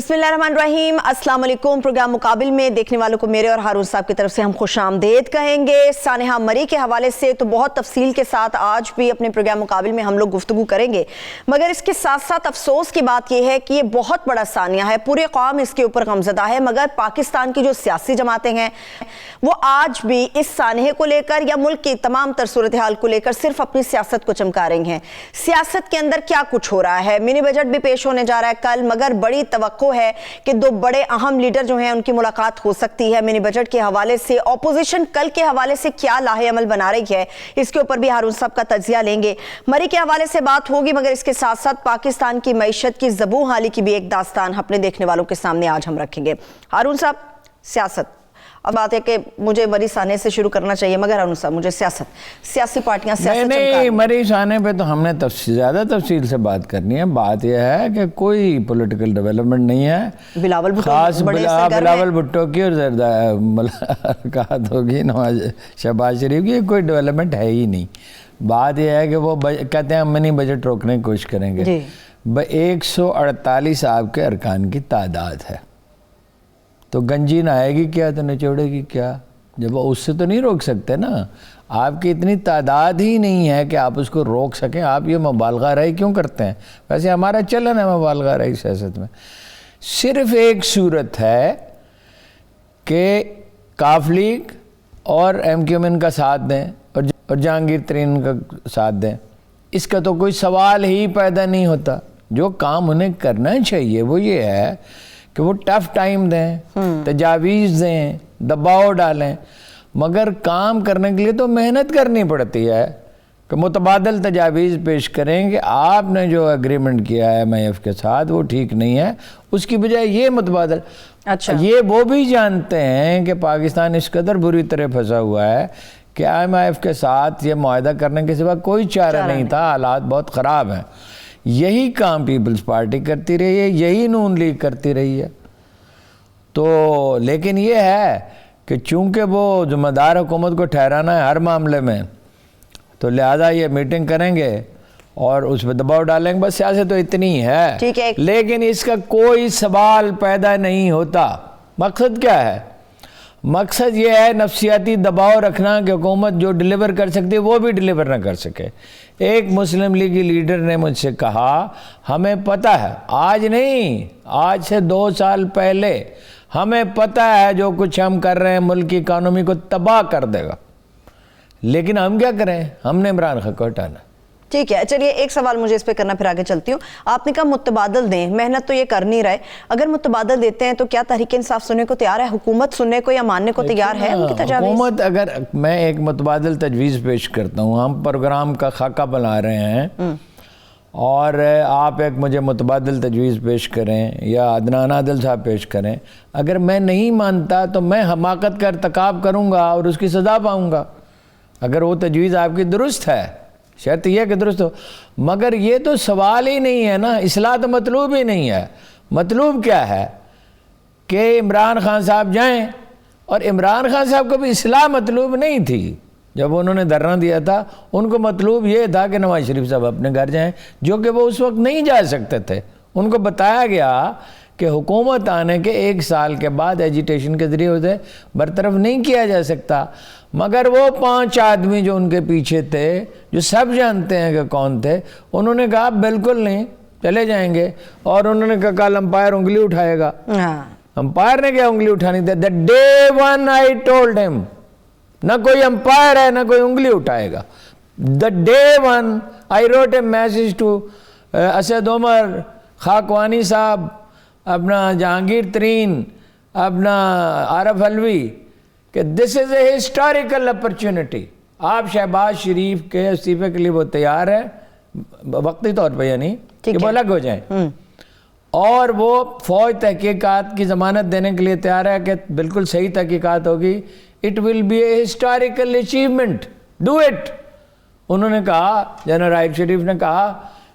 بسم اللہ الرحمن الرحیم، السلام علیکم۔ پروگرام مقابل میں دیکھنے والوں کو میرے اور ہارون صاحب کی طرف سے ہم خوش آمدید کہیں گے۔ سانحہ مری کے حوالے سے تو بہت تفصیل کے ساتھ آج بھی اپنے پروگرام مقابل میں ہم لوگ گفتگو کریں گے، مگر اس کے ساتھ ساتھ افسوس کی بات یہ ہے کہ یہ بہت بڑا سانحہ ہے، پورے قوم اس کے اوپر غمزدہ ہے، مگر پاکستان کی جو سیاسی جماعتیں ہیں وہ آج بھی اس سانحے کو لے کر یا ملک کی تمام تر صورتحال کو لے کر صرف اپنی سیاست کو چمکا رہی ہیں۔ سیاست کے اندر کیا کچھ ہو رہا ہے، منی بجٹ بھی پیش ہونے جا رہا ہے کل، مگر بڑی توقع ہے کہ دو بڑے اہم لیڈر جو ہیں ان کی ملاقات ہو سکتی ہے۔ منی بجٹ کے حوالے سے اپوزیشن کل کے حوالے سے کیا لاہے عمل بنا رہی ہے، اس کے اوپر بھی ہارون صاحب کا تجزیہ لیں گے۔ مری کے حوالے سے بات ہوگی، مگر اس کے ساتھ ساتھ پاکستان کی معیشت کی زبوں حالی کی بھی ایک داستان اپنے دیکھنے والوں کے سامنے آج ہم رکھیں گے۔ ہارون صاحب، سیاست، اب بات ہے کہ مجھے مری سانے سے شروع کرنا چاہیے، مگر ہارون صاحب مجھے سیاسی پارٹیاں سیاست نہیں، مری سانے پہ تو ہم نے زیادہ تفصیل سے بات کرنی ہے۔ بات یہ ہے کہ کوئی پولیٹیکل ڈیولپمنٹ نہیں ہے، بلاول بھٹو خاص بلاول بھٹو کی اور ملاقات ہوگی نواز شہباز شریف کی، کوئی ڈیولپمنٹ ہے ہی نہیں۔ بات یہ ہے کہ وہ کہتے ہیں ہم منی بجٹ روکنے کی کوشش کریں گے۔ 148 آپ کے ارکان کی تعداد ہے، تو گنجی نہ آئے گی کیا تو نچوڑے گی کیا؟ جب وہ اس سے تو نہیں روک سکتے نا، آپ کی اتنی تعداد ہی نہیں ہے کہ آپ اس کو روک سکیں۔ آپ یہ مبالغہ رہی کیوں کرتے ہیں؟ ویسے ہمارا چلن ہے مبالغہ رہی سیاست میں۔ صرف ایک صورت ہے کہ کاف لیگ اور ایم کیو ایم کا ساتھ دیں اور جہانگیر ترین کا ساتھ دیں، اس کا تو کوئی سوال ہی پیدا نہیں ہوتا۔ جو کام انہیں کرنا چاہیے وہ یہ ہے کہ وہ ٹف ٹائم دیں، تجاویز دیں، دباؤ ڈالیں، مگر کام کرنے کے لیے تو محنت کرنی پڑتی ہے کہ متبادل تجاویز پیش کریں کہ آپ نے جو اگریمنٹ کیا ہے ایم آئی ایف کے ساتھ وہ ٹھیک نہیں ہے، اس کی بجائے یہ متبادل۔ اچھا، یہ وہ بھی جانتے ہیں کہ پاکستان اس قدر بری طرح پھنسا ہوا ہے کہ ایم آئی ایف کے ساتھ یہ معاہدہ کرنے کے سوا کوئی چارہ نہیں تھا، حالات بہت خراب ہیں۔ یہی کام پیپلز پارٹی کرتی رہی ہے، یہی نون لیگ کرتی رہی ہے۔ تو لیکن یہ ہے کہ چونکہ وہ ذمہ دار حکومت کو ٹھہرانا ہے ہر معاملے میں، تو لہذا یہ میٹنگ کریں گے اور اس پہ دباؤ ڈالیں گے، بس سیاست تو اتنی ہے۔ لیکن اس کا کوئی سوال پیدا نہیں ہوتا۔ مقصد کیا ہے؟ مقصد یہ ہے نفسیاتی دباؤ رکھنا کہ حکومت جو ڈیلیور کر سکتی ہے وہ بھی ڈیلیور نہ کر سکے۔ ایک مسلم لیگی لیڈر نے مجھ سے کہا ہمیں پتہ ہے، آج نہیں، آج سے 2 سال پہلے ہمیں پتہ ہے جو کچھ ہم کر رہے ہیں ملک کی اکانومی کو تباہ کر دے گا، لیکن ہم کیا کریں؟ ہم نے عمران خان کو ہٹانا۔ ٹھیک ہے، چلیے ایک سوال مجھے اس پہ کرنا، پھر آگے چلتی ہوں۔ آپ نے کہا متبادل دیں، محنت تو یہ کر نہیں رہے، اگر متبادل دیتے ہیں تو کیا تحریک انصاف سننے کو تیار ہے؟ حکومت سننے کو یا ماننے کو تیار ہے ان کی تجاویز؟ حکومت، اگر میں ایک متبادل تجویز پیش کرتا ہوں، ہم پروگرام کا خاکہ بنا رہے ہیں اور آپ ایک مجھے متبادل تجویز پیش کریں یا عدنان عادل صاحب پیش کریں، اگر میں نہیں مانتا تو میں حماقت کا ارتکاب کروں گا اور اس کی سزا پاؤں گا۔ اگر وہ تجویز آپ کی درست ہے، شرط یہ کہ درست ہو، مگر یہ تو سوال ہی نہیں ہے نا، اصلاح تو مطلوب ہی نہیں ہے۔ مطلوب کیا ہے کہ عمران خان صاحب جائیں، اور عمران خان صاحب کو بھی اصلاح مطلوب نہیں تھی۔ جب انہوں نے دھرنا دیا تھا ان کو مطلوب یہ تھا کہ نواز شریف صاحب اپنے گھر جائیں، جو کہ وہ اس وقت نہیں جا سکتے تھے۔ ان کو بتایا گیا کہ حکومت آنے کے 1 سال کے بعد ایجیٹیشن کے ذریعے اسے برطرف نہیں کیا جا سکتا، مگر وہ 5 آدمی جو ان کے پیچھے تھے، جو سب جانتے ہیں کہ کون تھے، انہوں نے کہا بالکل نہیں، چلے جائیں گے، اور انہوں نے کہا کل امپائر انگلی اٹھائے گا۔ امپائر نے کیا انگلی اٹھانی تھی؟ The day one I told him، نہ کوئی امپائر ہے نہ کوئی انگلی اٹھائے گا۔ The day one I wrote a message to Asad Umar, Khakwani صاحب، اپنا جہانگیر ترین، اپنا عارف علوی، کہ this is a historical opportunity۔ آپ شہباز شریف کے استعفے کے لیے وہ تیار ہے وقتی طور پہ، یعنی کہ وہ الگ ہو جائیں، اور وہ فوج تحقیقات کی ضمانت دینے کے لیے تیار ہے کہ بالکل صحیح تحقیقات ہوگی۔ It will be a historical achievement, do it۔ انہوں نے کہا، جنرل راحیل شریف نے کہا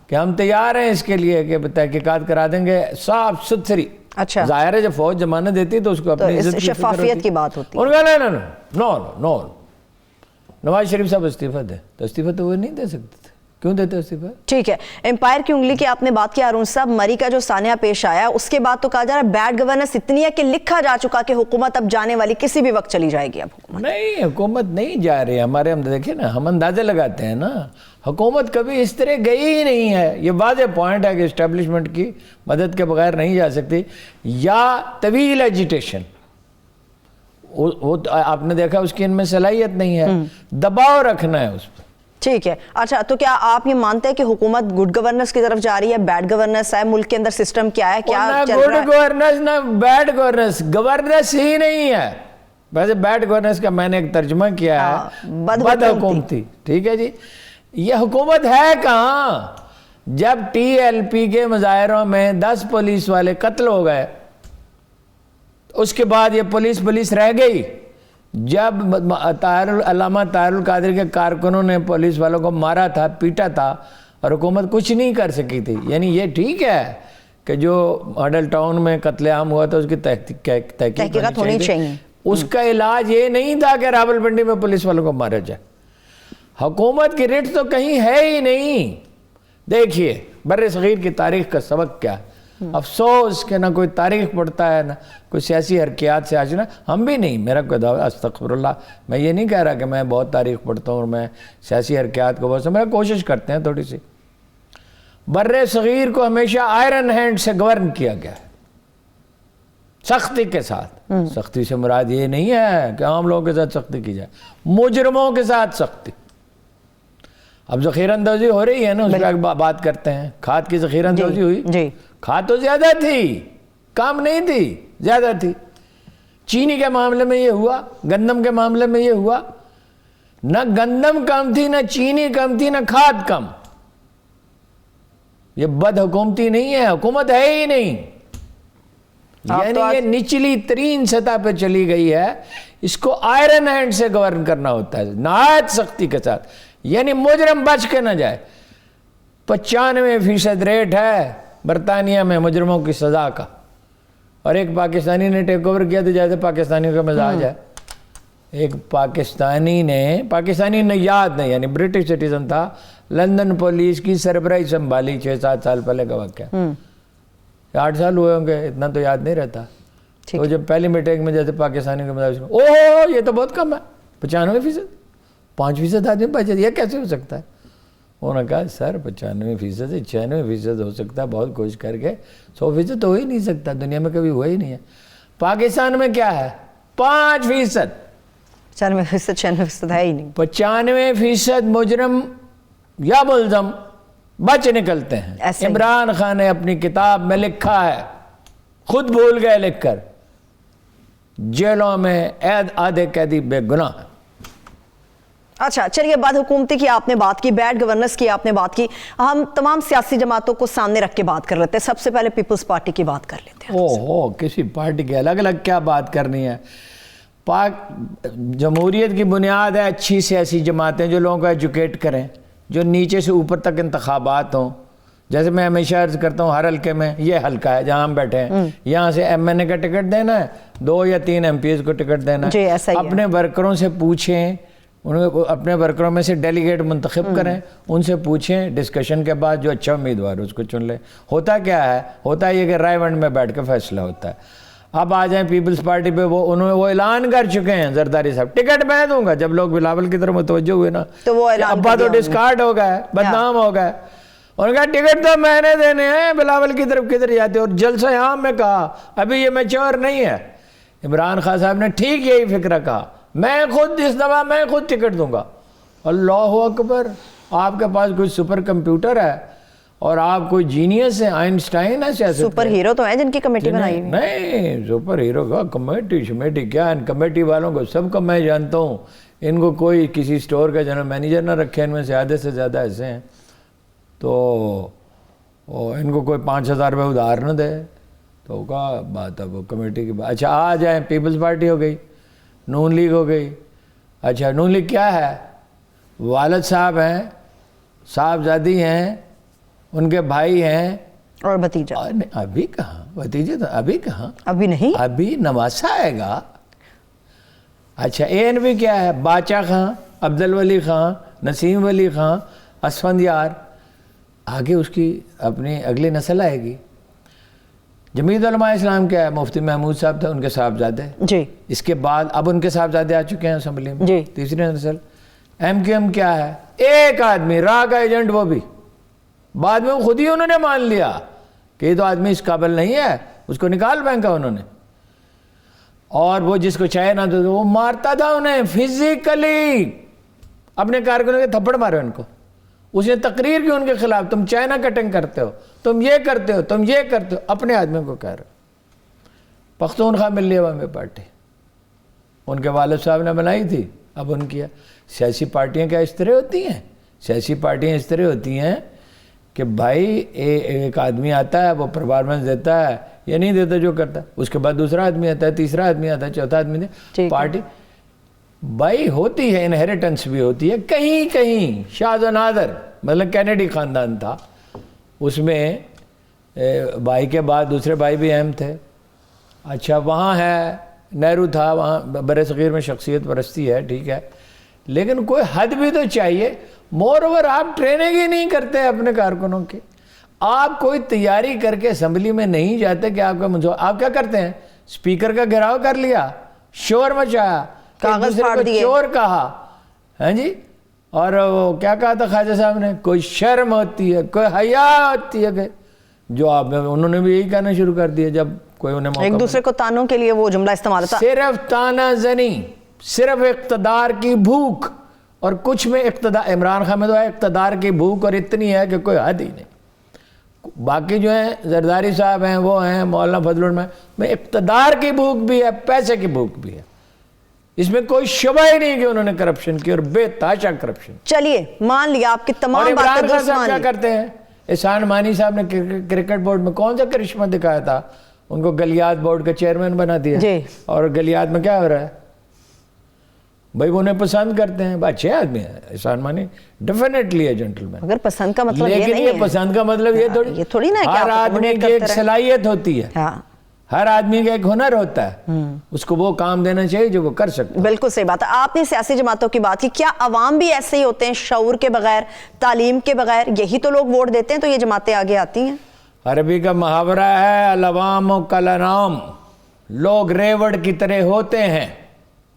کہ ہم تیار ہیں اس کے لیے کہ تحقیقات کرا دیں گے صاف ستھری۔ اچھا، ظاہر ہے جب فوج ضمانت دیتی تو اس کو اپنی عزت کی شفافیت کی بات ہوتی ہے۔ انہوں نے کہا نو نواز شریف صاحب استعفیٰ دیں، تو استعفیٰ تو وہ نہیں دے سکتے تھے، کیوں دیتے استعفیٰ؟ ٹھیک ہے، امپائر کی انگلی کی آپ نے بات کی ہارون صاحب، مری کا جو سانحہ پیش آیا اس کے بعد تو کہا جا رہا ہے بیڈ گورننس اتنی ہے کہ لکھا جا چکا کہ حکومت اب جانے والی کسی بھی وقت چلی جائے گی. اب حکومت نہیں، حکومت نہیں جا رہی ہمارے. ہم دیکھیں نا، ہم اندازے لگاتے ہیں نا، حکومت کبھی اس طرح گئی ہی نہیں ہے. یہ واضح پوائنٹ ہے کہ اسٹیبلشمنٹ کی مدد کے بغیر نہیں جا سکتی، یا طویل ایجیٹیشن. وہ آپ نے دیکھا اس کی ان میں صلاحیت نہیں ہے، دباؤ رکھنا ہے اس پر. ٹھیک ہے. اچھا، تو کیا آپ یہ مانتے ہیں کہ حکومت گڈ گورننس کی طرف جا رہی ہے؟ بیڈ گورننس ہے ملک کے اندر، سسٹم کیا ہے، کیا نہ چل رہا ہے؟ گڈ گورننس نہ بیڈ گورننس، گورننس ہی نہیں ہے. ویسے بیڈ گورننس کا میں نے ایک ترجمہ کیا ہے بد حکومتی. ٹھیک ہے جی، یہ حکومت ہے کہاں؟ جب ٹی ایل پی کے مظاہروں میں 10 پولیس والے قتل ہو گئے، اس کے بعد یہ پولیس رہ گئی. جب علامہ طاہر القادری کے کارکنوں نے پولیس والوں کو مارا تھا، پیٹا تھا، اور حکومت کچھ نہیں کر سکی تھی. یعنی یہ ٹھیک ہے کہ جو ماڈل ٹاؤن میں قتل عام ہوا تھا اس کی تحقیقات ہونی چاہیے. اس کا علاج یہ نہیں تھا کہ راولپنڈی میں پولیس والوں کو مارا جائے. حکومت کی رٹ تو کہیں ہے ہی نہیں. دیکھیے بر صغیر کی تاریخ کا سبق کیا ہے. افسوس کہ نہ کوئی تاریخ پڑھتا ہے، نہ کوئی سیاسی حرکیات سے آشنا. ہم بھی نہیں، میرا کوئی دعویٰ استغفر اللہ، میں یہ نہیں کہہ رہا کہ میں بہت تاریخ پڑھتا ہوں اور میں سیاسی حرکیات کو بہت سمجھا. کوشش کرتے ہیں تھوڑی سی. بر صغیر کو ہمیشہ آئرن ہینڈ سے گورن کیا گیا ہے، سختی کے ساتھ. سختی سے مراد یہ نہیں ہے کہ عام لوگوں کے ساتھ سختی کی جائے، مجرموں کے ساتھ سختی. اب ذخیرہ اندوزی ہو رہی ہے نا، اس پہ بات کرتے ہیں. کھاد کی ذخیرہ اندوزی ہوئی جی، کھاد تو زیادہ تھی، کم نہیں تھی، زیادہ تھی. چینی کے معاملے میں یہ ہوا، گندم کے معاملے میں یہ ہوا. نہ گندم کم تھی، نہ چینی کم تھی، نہ کھاد کم. یہ بد حکومتی نہیں ہے، حکومت ہے ہی نہیں. یعنی یہ نچلی ترین سطح پہ چلی گئی ہے. اس کو آئرن ہینڈ سے گورن کرنا ہوتا ہے، نہایت سختی کے ساتھ. یعنی مجرم بچ کے نہ جائے. 95% ریٹ ہے برطانیہ میں مجرموں کی سزا کا، اور ایک پاکستانی نے ٹیک اوور کیا تو جیسے پاکستانیوں کا مزاج ہے. ایک پاکستانی یاد نہیں، یعنی برٹش سٹیزن تھا، لندن پولیس کی سربراہی سنبھالی 6-7 سال پہلے کا واقعہ. 8 سال ہوئے ہوں گے، اتنا تو یاد نہیں رہتا. تو جب پہلی میٹنگ میں جیسے پاکستانی کا مزاج، اوہ یہ تو بہت کم ہے، 95%، 5% آدمی بچے، یہ کیسے ہو سکتا ہے؟ انہوں نے کہا سر 95% سے 96% ہو سکتا ہے، بہت کوشش کر کے. 100% تو ہو ہی نہیں سکتا، دنیا میں کبھی ہوا ہی نہیں ہے. پاکستان میں کیا ہے؟ 5%. 95% ہے ہی نہیں. 95% مجرم یا ملزم بچ نکلتے ہیں. عمران خان نے اپنی کتاب میں لکھا ہے، خود بھول گئے لکھ کر، جیلوں میں آدھے قیدی بے گناہ ہیں. اچھا چلیے، بعد حکومتی کی آپ نے بات کی، بیڈ گورننس کی آپ نے بات کی. ہم تمام سیاسی جماعتوں کو سامنے رکھ کے بات کر لیتے ہیں. سب سے پہلے پیپلز پارٹی کی بات کر لیتے ہیں. کسی پارٹی کے الگ الگ کیا بات کرنی ہے؟ جمہوریت کی بنیاد ہے اچھی سیاسی جماعتیں جو لوگوں کو ایجوکیٹ کریں، جو نیچے سے اوپر تک انتخابات ہوں. جیسے میں ہمیشہ عرض کرتا ہوں، ہر حلقے میں یہ حلقہ ہے جہاں ہم بیٹھے ہیں، یہاں سے MNA کا ٹکٹ دینا ہے، 2 یا 3 MPs کو ٹکٹ دینا ہے. اپنے ورکروں سے پوچھیں، اپنے ورکروں میں سے ڈیلیگیٹ منتخب کریں، ان سے پوچھیں، ڈسکشن کے بعد جو اچھا امیدوار اس کو چن لیں. ہوتا کیا ہے؟ ہوتا یہ کہ رائے ونڈ میں بیٹھ کے فیصلہ ہوتا ہے. اب آ جائیں پیپلز پارٹی پہ، انہوں نے وہ اعلان کر چکے ہیں زرداری صاحب، ٹکٹ میں دوں گا. جب لوگ بلاول کی طرف متوجہ ہوئے نا، تو وہ ابا تو ڈسکارڈ ہو گئے، بدنام ہو گئے. انہوں نے کہا ٹکٹ تو میں نے دینے ہیں، بلاول کی طرف کدھر جاتے. اور جلسہ عام میں کہا ابھی یہ میچور نہیں ہے. عمران خان صاحب نے ٹھیک یہی فکرہ کہا، میں خود اس دفعہ میں خود ٹکٹ دوں گا. اللہ اکبر! آپ کے پاس کوئی سپر کمپیوٹر ہے اور آپ کوئی جینیس ہیں، آئنسٹائن ہے سیاست. سپر ہیرو تو ہیں جن کی کمیٹی بنائی ہوئی. نہیں، سپر ہیرو کا کمیٹی کیا؟ ان کمیٹی والوں کو سب کو میں جانتا ہوں. ان کو کوئی کسی سٹور کا جنرل مینیجر نہ رکھے، ان میں سے آدھے سے زیادہ ایسے ہیں. تو ان کو کوئی 5,000 روپے ادھار نہ دے تو کیا بات ہے؟ وہ کمیٹی کی بات. اچھا آ جائیں، پیپلز پارٹی ہو گئی، نون لیگ ہو گئی. اچھا نون لیگ کیا ہے؟ والد صاحب ہیں، صاحبزادی ہیں، ان کے بھائی ہیں اور بھتیجا. ابھی کہاں بھتیجے؟ تو ابھی کہاں، ابھی نہیں، ابھی نواسا آئے گا. اچھا ANP کیا ہے؟ باچا خان، عبدالولی خان، نسیم ولی خان، اسفندیار، آگے اس کی اپنی اگلی نسل آئے گی. جمعیت علماء اسلام کیا ہے؟ مفتی محمود صاحب تھے، ان کے صاحبزادے جی. اس کے بعد اب ان کے صاحبزادے آ چکے ہیں اسمبلی میں. جی. تیسری نسل. ایم کیو ایم کیا ہے؟ ایک آدمی راہ کا ایجنٹ، وہ بھی بعد میں خود ہی انہوں نے مان لیا کہ یہ تو آدمی اس قابل نہیں ہے، اس کو نکال پھینکا انہوں نے. اور وہ جس کو چاہے نہ تو وہ مارتا تھا انہیں فزیکلی، اپنے کارکنوں کے تھپڑ مارے ان کو. اس نے تقریر کی ان کے خلاف، تم چائنا کٹنگ کرتے ہو، تم یہ کرتے ہو، تم یہ کرتے ہو، اپنے آدمیوں کو کہہ رہے. پختونخوا ملی عوامی پارٹی ان کے والد صاحب نے بنائی تھی، اب ان کی. سیاسی پارٹیاں کیا اس طرح ہوتی ہیں؟ سیاسی پارٹیاں اس طرح ہوتی ہیں کہ بھائی ایک آدمی آتا ہے، وہ پرفارمنس دیتا ہے یا نہیں دیتا جو کرتا ہے، اس کے بعد دوسرا آدمی آتا ہے، تیسرا آدمی آتا ہے، چوتھا آدمی. پارٹی بھائی ہوتی ہے، انہیریٹنس بھی ہوتی ہے کہیں کہیں. شاذ و نادر، مطلب کینیڈی خاندان تھا، اس میں بھائی کے بعد دوسرے بھائی بھی اہم تھے. اچھا وہاں ہے نہرو تھا، وہاں بر صغیر میں شخصیت پرستی ہے، ٹھیک ہے، لیکن کوئی حد بھی تو چاہیے. مور اوور آپ ٹریننگ ہی نہیں کرتے اپنے کارکنوں کی. آپ کوئی تیاری کر کے اسمبلی میں نہیں جاتے کہ آپ کا آپ کیا کرتے ہیں؟ اسپیکر کا گھیراؤ کر لیا، شور مچایا، کاغذ پھاڑ دیے، چور کہا، ہاں جی. اور وہ کیا کہا تھا خواجہ صاحب نے؟ کوئی شرم ہوتی ہے، کوئی حیا ہوتی ہے کہ جو آپ نے، انہوں نے بھی یہی کہنا شروع کر دیا جب کوئی انہیں موقع ایک دوسرے کو تانوں کے لیے وہ جملہ استعمال ہوتا. صرف تانا زنی، صرف اقتدار کی بھوک، اور کچھ میں اقتدار. عمران خان میں تو ہے اقتدار کی بھوک اور اتنی ہے کہ کوئی حد ہی نہیں. باقی جو ہیں زرداری صاحب ہیں، وہ ہیں مولانا فضل الرحمان میں اقتدار کی بھوک بھی ہے، پیسے کی بھوک بھی ہے. اس میں کوئی شبہ ہی نہیں کہ انہوں نے کرپشن کی، اور بے تحاشا کرپشن. چلیے مان لیا آپ کی تمام باتیں. عمران خان صاحب کیا کرتے ہیں؟ احسان مانی صاحب نے کرکٹ بورڈ میں کون سا کرشمہ دکھایا تھا؟ ان کو گلیات بورڈ کا چیئرمین بنا دیا. اور گلیات میں کیا ہو رہا ہے بھائی؟ وہ انہیں پسند کرتے ہیں، اچھے آدمی ہیں احسان مانی، ڈیفینیٹلی ہے جنٹلمین. اگر پسند کا مطلب یہ لیکن نہیں یہ ہے، پسند کا مطلب یہ تھوڑی نا ہر آدمی کی ایک صلاحیت ہوتی ہے، ہر آدمی کا ایک ہنر ہوتا ہے، اس کو وہ کام دینا چاہیے جو وہ کر سکتا ہے. بالکل صحیح بات ہے. آپ نے سیاسی جماعتوں کی بات کی، کیا عوام بھی ایسے ہی ہوتے ہیں شعور کے بغیر، تعلیم کے بغیر؟ یہی تو لوگ ووٹ دیتے ہیں تو یہ جماعتیں آگے آتی ہیں. عربی کا محاورہ ہے العوام کالانعام، لوگ ریوڑ کی طرح ہوتے ہیں،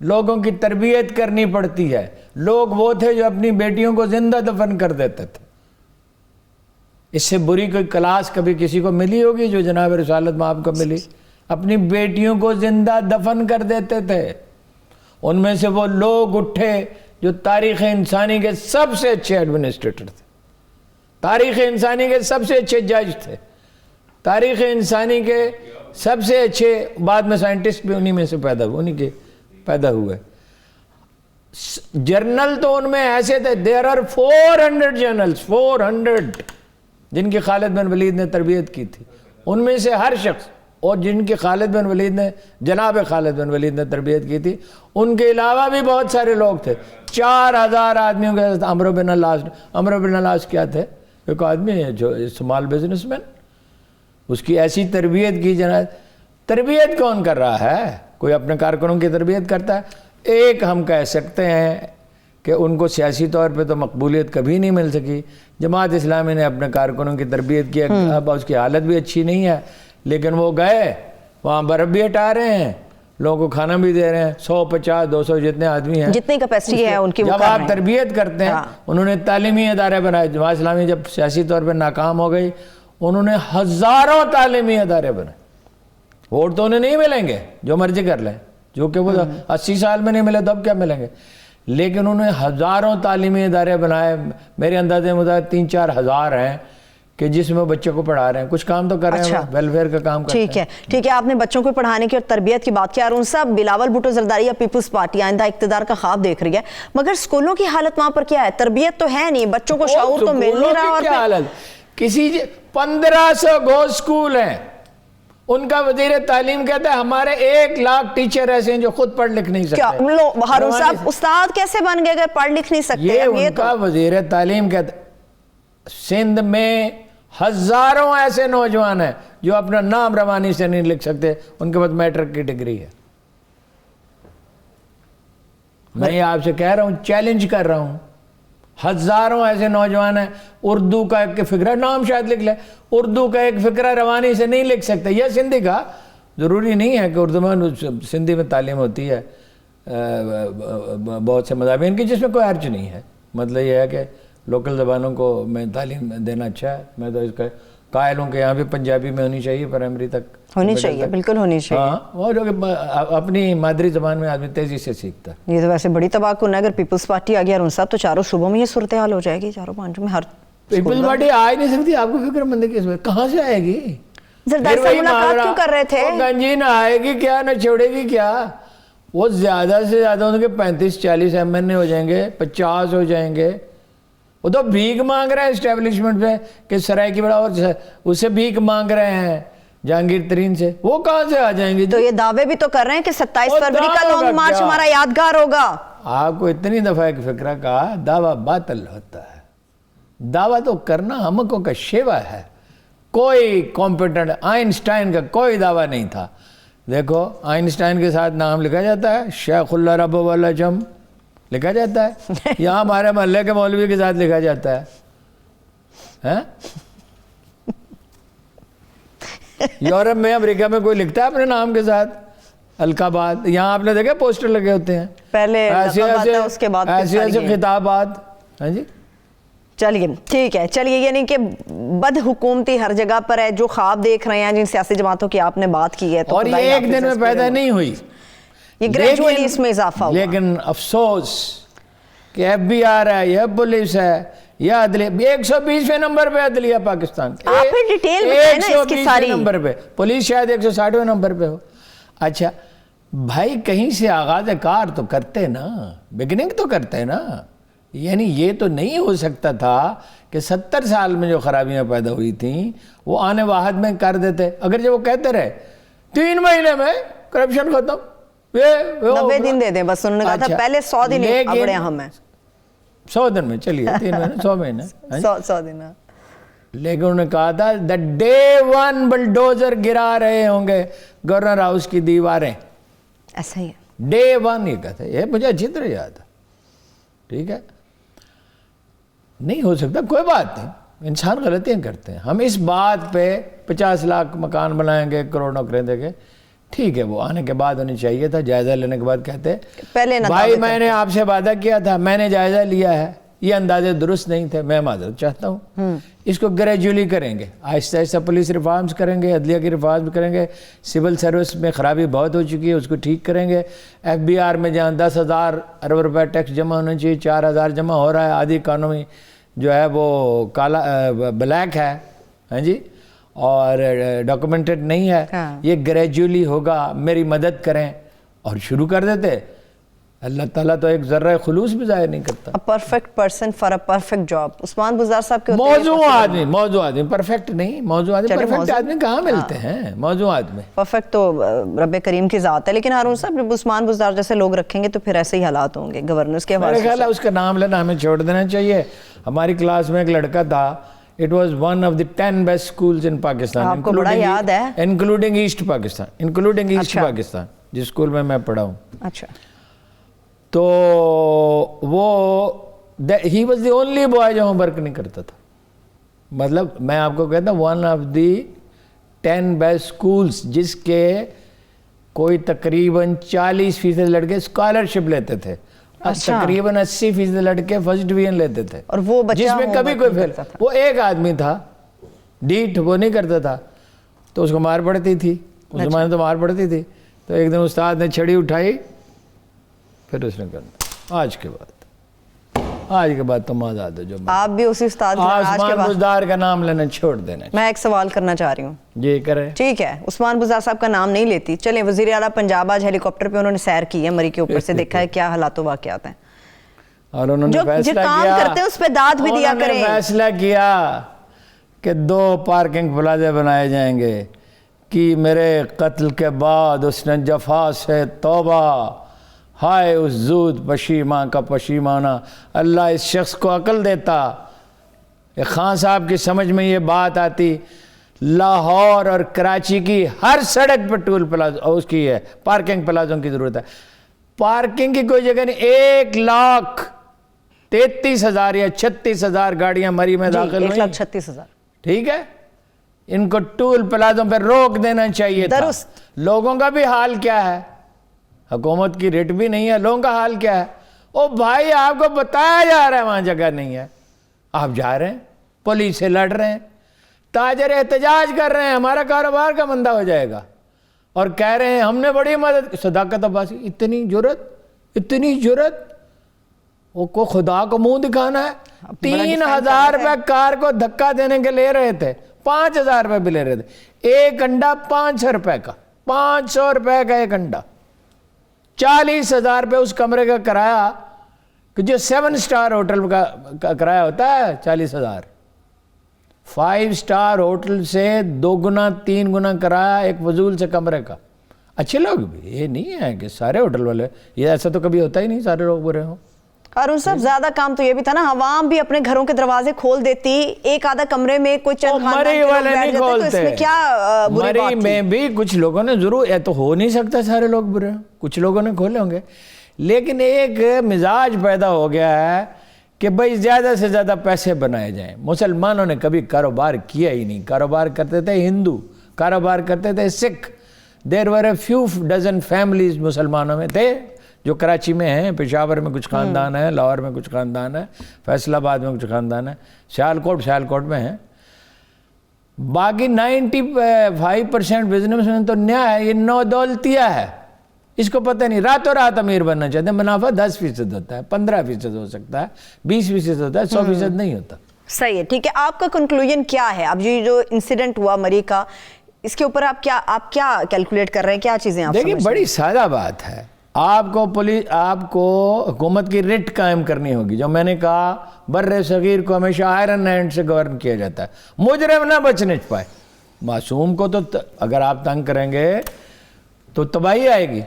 لوگوں کی تربیت کرنی پڑتی ہے. لوگ وہ تھے جو اپنی بیٹیوں کو زندہ دفن کر دیتے تھے. اس سے بری کوئی کلاس کبھی کسی کو ملی ہوگی جو جناب رسالت میں آپ کو ملی؟ اپنی بیٹیوں کو زندہ دفن کر دیتے تھے. ان میں سے وہ لوگ اٹھے جو تاریخ انسانی کے سب سے اچھے ایڈمنسٹریٹر تھے، تاریخ انسانی کے سب سے اچھے جج تھے، تاریخ انسانی کے سب سے اچھے، بعد میں سائنٹسٹ بھی انہی میں سے پیدا ہوئے. جرنل تو ان میں ایسے تھے، دیر آر 400 جرنلز، 400 جن کی خالد بن ولید نے تربیت کی تھی. ان میں سے ہر شخص، اور جن کی خالد بن ولید نے، جناب خالد بن ولید نے تربیت کی تھی، ان کے علاوہ بھی بہت سارے لوگ تھے. 4000 آدمیوں کے ساتھ عمرو بن العاص کیا تھے؟ ایک آدمی ہے جو اسمال بزنس مین، اس کی ایسی تربیت کی. جناب تربیت کون کر رہا ہے؟ کوئی اپنے کارکنوں کی تربیت کرتا ہے. ایک ہم کہہ سکتے ہیں کہ ان کو سیاسی طور پہ تو مقبولیت کبھی نہیں مل سکی. جماعت اسلامی نے اپنے کارکنوں کی تربیت کی، اب اس کی حالت بھی اچھی نہیں ہے، لیکن وہ گئے وہاں برف بھی ہٹا رہے ہیں، لوگوں کو کھانا بھی دے رہے ہیں. 150 200 جتنے آدمی ہیں، جتنی کیپیسٹی ہے ان کی، جب آپ تربیت کرتے ہیں. انہوں نے تعلیمی ادارے بنائے. جماعت اسلامی جب سیاسی طور پہ ناکام ہو گئی، انہوں نے ہزاروں تعلیمی ادارے بنائے. ووٹ تو انہیں نہیں ملیں گے، جو مرضی کر لیں، جو کہ وہ 80 سال میں نہیں ملے تو اب کیا ملیں گے، لیکن انہوں نے ہزاروں تعلیمی ادارے بنائے. میرے اندازے مطابق 3-4 ہزار ہیں کہ جس میں بچوں کو پڑھا رہے ہیں. کچھ کام تو کر رہے ہیں، ویلفیئر کا کام کرتے ہیں. ٹھیک ہے. آپ نے بچوں کو پڑھانے کی اور تربیت کی بات کی. ارون صاحب، بلاول بھٹو زرداری پیپلز پارٹی آئندہ اقتدار کا خواب دیکھ رہی ہے، مگر سکولوں کی حالت وہاں پر کیا ہے؟ تربیت تو ہے نہیں، بچوں کو شعور تو مل نہیں رہا. اور کیا حالت؟ کسی 1500 گو سکول ہیں، ان کا وزیر تعلیم کہتا ہے ہمارے 1 لاکھ ٹیچر ایسے ہیں جو خود پڑھ لکھ نہیں سکتے. ہارون صاحب استاد کیسے بن گئے اگر پڑھ لکھ نہیں سکتے؟ یہ ان کا وزیر تعلیم کہتا ہے. سندھ میں ہزاروں ایسے نوجوان ہیں جو اپنا نام روانی سے نہیں لکھ سکتے، ان کے پاس میٹرک کی ڈگری ہے. میں آپ سے کہہ رہا ہوں، چیلنج کر رہا ہوں، ہزاروں ایسے نوجوان ہیں اردو کا ایک فقرہ، نام شاید لکھ لیں، اردو کا ایک فقرہ روانی سے نہیں لکھ سکتے، یا سندھی کا، ضروری نہیں ہے کہ اردو میں، سندھی میں تعلیم ہوتی ہے بہت سے مضامین کی جس میں کوئی حرج نہیں ہے، مطلب یہ ہے کہ لوکل زبانوں کو میں تعلیم دینا اچھا ہے، میں تو اس کا قائل ہوں کہ یہاں بھی پنجابی میں ہونی چاہیے، پرائمری تک ہونی چاہیے، بالکل ہونی چاہیے۔ ہاں، اور جو کہ اپنی مادری زبان میں آدمی تیزی سے سیکھتا ہے۔ یہ تو ویسے بڑی تباہ کن ہے، اگر پیپلز پارٹی آ گیا ہارون صاحب تو چاروں صوبوں میں یہ صورتحال ہو جائے گی، چاروں پانچوں میں ہر پیپلز پارٹی آ ہی نہیں سکتی، آپ کو فکر مند ہے کہ کہاں سے آئے گی؟ زرداری صاحب ملاقات کیوں کر رہے تھے؟ وہ گنجی نہ آئے گی کیا، نہ چھوڑے گی کیا؟ وہ زیادہ سے زیادہ ان کے 35-40 MN ہو جائیں گے، 50 ہو جائیں گے۔ وہ تو بھیک مانگ رہے ہیں اسٹیبلشمنٹ میں کہ سرائے کی بڑا، اور اس سے بھیک مانگ رہے ہیں جہانگیر ترین سے، وہ کہاں سے آ جائیں گے؟ تو یہ دعوے بھی تو کر رہے ہیں کہ 27 فروری کا لانگ مارچ ہمارا یادگار ہوگا۔ آپ کو اتنی دفعہ ایک فکرہ کہا، دعویٰ باطل ہوتا ہے، دعویٰ تو کرنا ہم کو کا شیوا ہے۔ کوئی کمپیٹنٹ آئنسٹائن کا کوئی دعویٰ نہیں تھا۔ دیکھو آئنسٹائن کے ساتھ نام لکھا جاتا ہے، شیخ اللہ رب والجم لکھا جاتا ہے، یہاں ہمارے محلے کے مولوی کے ساتھ لکھا جاتا ہے۔ یورپ میں، امریکہ میں کوئی لکھتا ہے اپنے نام کے ساتھ القابات؟ یہاں آپ نے دیکھا پوسٹر لگے ہوتے ہیں، پہلے اس کے بعد ایسے ایسے خطابات۔ ہاں جی، چلیے ٹھیک ہے، چلیے، یعنی کہ بد حکومتی ہر جگہ پر ہے، جو خواب دیکھ رہے ہیں جن سیاسی جماعتوں کی آپ نے بات کی ہے، اور یہ ایک دن میں پیدا نہیں ہوئی، یہ گریجولی اس میں اضافہ ہوا۔ لیکن افسوس کہ FBI ہے، یہ پولیس ہے، یہ عدلیہ، 120ویں نمبر پہ عدلیہ پاکستان، آپ پھر ڈیٹیل بتائیں نا اس کی ساری۔ 120ویں نمبر پہ، پولیس شاید 160ویں نمبر پہ ہو۔ اچھا بھائی، کہیں سے آغاز کار تو کرتے نا، بگننگ تو کرتے نا، یعنی یہ تو نہیں ہو سکتا تھا کہ 70 سال میں جو خرابیاں پیدا ہوئی تھیں وہ آنے واحد میں کر دیتے۔ اگر جو وہ کہتے رہے 3 مہینے میں کرپشن ختم، 90 دن دے دیں بس، انہوں نے کہا تھا پہلے 100 دن بڑے اہم ہیں، 100 دن میں چلیے 3 مہینے 100 مہینے 100 دن۔ لیکن انہوں نے کہا تھا دا ڈے 1 بلڈوزر گرا رہے ہوں گے گورنر ہاؤس کی دیواریں، ایسا ہی ہے، ڈے 1 یہ کہتا ہے، یہ مجھے اچھی طرح یاد ہے۔ ٹھیک ہے، نہیں ہو سکتا، کوئی بات نہیں، انسان غلطیاں کرتے ہیں۔ ہم اس بات پہ 50 لاکھ مکان بنائیں گے، کروڑ نوکریاں دیں گے، ٹھیک ہے، وہ آنے کے بعد ہونی چاہیے تھا، جائزہ لینے کے بعد کہتے پہلے بھائی میں نے آپ سے وعدہ کیا تھا، میں نے جائزہ لیا ہے، یہ اندازے درست نہیں تھے، میں معذرت چاہتا ہوں۔ اس کو گریجولی کریں گے، آہستہ آہستہ پولیس ریفارمز کریں گے، عدلیہ کی ریفارمز کریں گے، سول سروس میں خرابی بہت ہو چکی ہے، اس کو ٹھیک کریں گے۔ FBI میں جہاں 10,000 ارب روپے ٹیکس جمع ہونا چاہیے 4,000 جمع ہو رہا ہے، آدھی اکانومی جو ہے وہ کالا بلیک ہے، ہاں جی، اور ڈاکومنٹڈ نہیں ہے۔ یہ گریجولی ہوگا، میری مدد کریں، اور شروع کر دیتے۔ اللہ تعالیٰ تو ایک ذرہ خلوص بھی ظاہر نہیں کرتا۔ Perfect person for a perfect job, Usman Buzdar صاحب کے موضوع آدمی پرفیکٹ نہیں، موضوع آدمی پرفیکٹ آدمی کہاں ملتے ہیں؟ موضوع آدمی پرفیکٹ تو رب کریم کی ذات ہے، لیکن ہارون صاحب جب عثمان بزدار جیسے لوگ رکھیں گے تو پھر ایسے ہی حالات ہوں گے گورنرز کے حوالے سے۔ میرے خیال ہے اس کا نام لینا ہمیں چھوڑ دینا چاہیے۔ ہماری کلاس میں ایک لڑکا تھا، it was one of the 10 best schools in Pakistan، آپ کو بڑا یاد ہے، including East Pakistan، جس اسکول میں پڑھا ہوں۔ اچھا، تو وہ he was the only boy جو ہوم ورک نہیں کرتا تھا، مطلب میں آپ کو کہتا ہوں one of the 10 best schools، جس کے کوئی تقریباً 40% لڑکے اسکالرشپ لیتے تھے، تقریباً 80% لڑکے فرسٹ ڈویژن لیتے تھے، اور وہ بچہ جس میں کبھی کوئی فیل، وہ ایک آدمی تھا ڈیٹ، وہ نہیں کرتا تھا، تو اس کو مار پڑتی تھی، اس زمانے تو مار پڑتی تھی۔ تو ایک دن استاد نے چھڑی اٹھائی، پھر اس نے کرنا۔ آج کے بعد تم آزاد ہو، جو آپ بھی اسی استاد عثمان بزدار کا نام لینا چھوڑ دینا۔ میں ایک سوال کرنا چاہ رہی ہوں، جی کریں۔ ٹھیک ہے، عثمان بزدار صاحب کا نام نہیں لیتی، چلیں، وزیر اعلیٰ پنجاب آج ہیلی کاپٹر پہ انہوں نے سیر کی ہے مری کے اوپر سے، دیکھا ہے کیا حالات و واقعات ہیں، اور انہوں نے جو فیصلہ کام کیا، کرتے ہیں اس پہ داد بھی دیا کریں۔ فیصلہ کیا کہ 2 پارکنگ پلازے بنائے جائیں گے، کہ میرے قتل کے بعد اس نے جفا سے توبہ، ہائے اس زود پشیماں کا پشیمانہ، اللہ اس شخص کو عقل دیتا۔ خان صاحب کی سمجھ میں یہ بات آتی، لاہور اور کراچی کی ہر سڑک پر ٹول پلازا اس کی ہے، پارکنگ پلازوں کی ضرورت ہے۔ پارکنگ کی کوئی جگہ نہیں، 1 لاکھ 33,000 یا 36,000 گاڑیاں مری میں داخل ہوئی. 1,36,000. ٹھیک ہے, ان کو ٹول پلازوں پہ روک دینا چاہیے تھا. درست. لوگوں کا بھی حال کیا ہے, حکومت کی ریٹ بھی نہیں ہے, لوگوں کا حال کیا ہے. او بھائی آپ کو بتایا جا رہا ہے وہاں جگہ نہیں ہے, آپ جا رہے ہیں, پولیس سے لڑ رہے ہیں, تاجر احتجاج کر رہے ہیں, ہمارا کاروبار کا مندہ ہو جائے گا, اور کہہ رہے ہیں ہم نے بڑی مدد. صداقت عباسی, اتنی جرت وہ کو خدا کو منہ دکھانا ہے. 3,000 روپے کار کو دھکا دینے کے لے رہے تھے, 5,000 روپے بھی لے رہے تھے. ایک انڈا 500 روپے کا, 500 روپے کا ایک انڈا. 40,000 روپے اس کمرے کا کرایہ, کہ جو 7 سٹار ہوٹل کا کرایہ ہوتا ہے 40,000. 5 سٹار ہوٹل سے 2 گنا 3 گنا کرایہ ایک فضول سے کمرے کا. اچھے لوگ بھی, یہ نہیں ہے کہ سارے ہوٹل والے, یہ ایسا تو کبھی ہوتا ہی نہیں سارے لوگ برے ہوں. ہارون صاحب زیادہ کام تو یہ بھی تھا نا, عوام بھی اپنے گھروں کے دروازے کھول دیتی, ایک آدھا کمرے میں کوئی چند خاندان کے لوگ بیٹھ جاتے, تو اس میں کیا بری بات تھی؟ میں بھی کچھ لوگوں نے ضرور, یہ تو ہو نہیں سکتا سارے لوگ برے ہوں, کچھ لوگوں نے کھولے ہوں گے, لیکن ایک مزاج پیدا ہو گیا ہے کہ بھئی زیادہ سے زیادہ پیسے بنائے جائیں. مسلمانوں نے کبھی کاروبار کیا ہی نہیں. کاروبار کرتے تھے ہندو, کاروبار کرتے تھے سکھ. دیر ور اے فیو ڈزن فیملیز مسلمانوں میں تھے جو کراچی میں ہیں, پشاور میں کچھ خاندان ہیں, لاہور میں کچھ خاندان ہے, فیصل آباد میں کچھ خاندان ہے, سیالکوٹ میں ہیں. باقی 95% بزنس میں تو نیا ہے, یہ نو دولتیہ ہے. اس کو پتہ نہیں, راتوں رات امیر بننا چاہتے ہیں. منافع 10% ہوتا ہے, 15% ہو سکتا ہے, 20% ہوتا ہے, 100% نہیں ہوتا. صحیح ہے, ٹھیک ہے. آپ کا کنکلوژن کیا ہے اب یہ جو انسیڈنٹ ہوا مری کا, اس کے اوپر آپ کیا کیلکولیٹ کر رہے ہیں, کیا چیزیں آپ دیکھیں بڑی سادہ بات ہے. آپ کو حکومت کی ریٹ قائم کرنی ہوگی. جو میں نے کہا بر صغیر کو ہمیشہ آئرن ہینڈ سے گورن کیا جاتا ہے, مجرم نہ بچنے پائے. معصوم کو تو اگر آپ تنگ کریں گے تو تباہی آئے گی,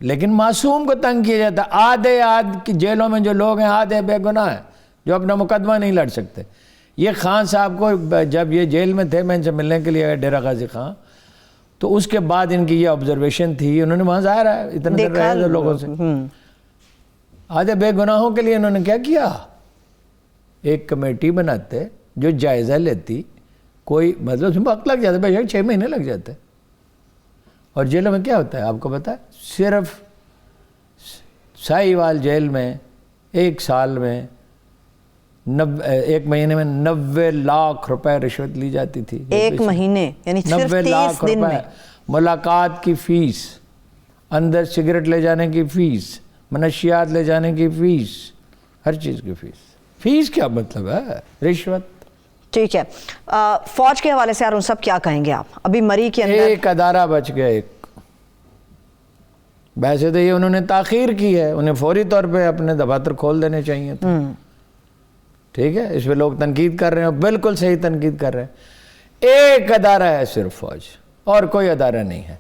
لیکن معصوم کو تنگ کیا جاتا ہے. آدھے جیلوں میں جو لوگ ہیں آدھے بے گناہ ہیں جو اپنا مقدمہ نہیں لڑ سکتے. یہ خان صاحب کو جب یہ جیل میں تھے, میں ان سے ملنے کے لیے ڈیرہ غازی خان, تو اس کے بعد ان کی یہ آبزرویشن تھی, انہوں نے وہاں ظاہر ہے اتنے دیر رہے تھے لوگوں سے, آدھے بے گناہوں کے لیے انہوں نے کیا کیا, ایک کمیٹی بناتے جو جائزہ لیتی, کوئی مطلب اس میں وقت لگ جاتا ہے, بے شک 6 مہینے لگ جاتے ہیں. اور جیلوں میں کیا ہوتا ہے آپ کو پتہ ہے, صرف ساہیوال جیل میں ایک سال میں 1 مہینے میں 90 لاکھ روپے رشوت لی جاتی تھی. 1 مہینے یعنی صرف 90 30 لاکھ دن میں. ملاقات کی فیس, اندر سگریٹ لے جانے کی فیس, منشیات لے جانے کی فیس, ہر چیز کی فیس کیا مطلب ہے, رشوت. ٹھیک ہے. فوج کے حوالے سے ہارون صاحب کیا کہیں گے آپ؟ ابھی مری کے اندر ایک ادارہ بچ گیا. ایک ویسے تو یہ انہوں نے تاخیر کی ہے, انہیں فوری طور پہ اپنے دفاتر کھول دینے چاہیے تھے. ٹھیک ہے, اس پہ لوگ تنقید کر رہے ہیں, بالکل صحیح تنقید کر رہے ہیں. ایک ادارہ ہے صرف فوج, اور کوئی ادارہ نہیں ہے.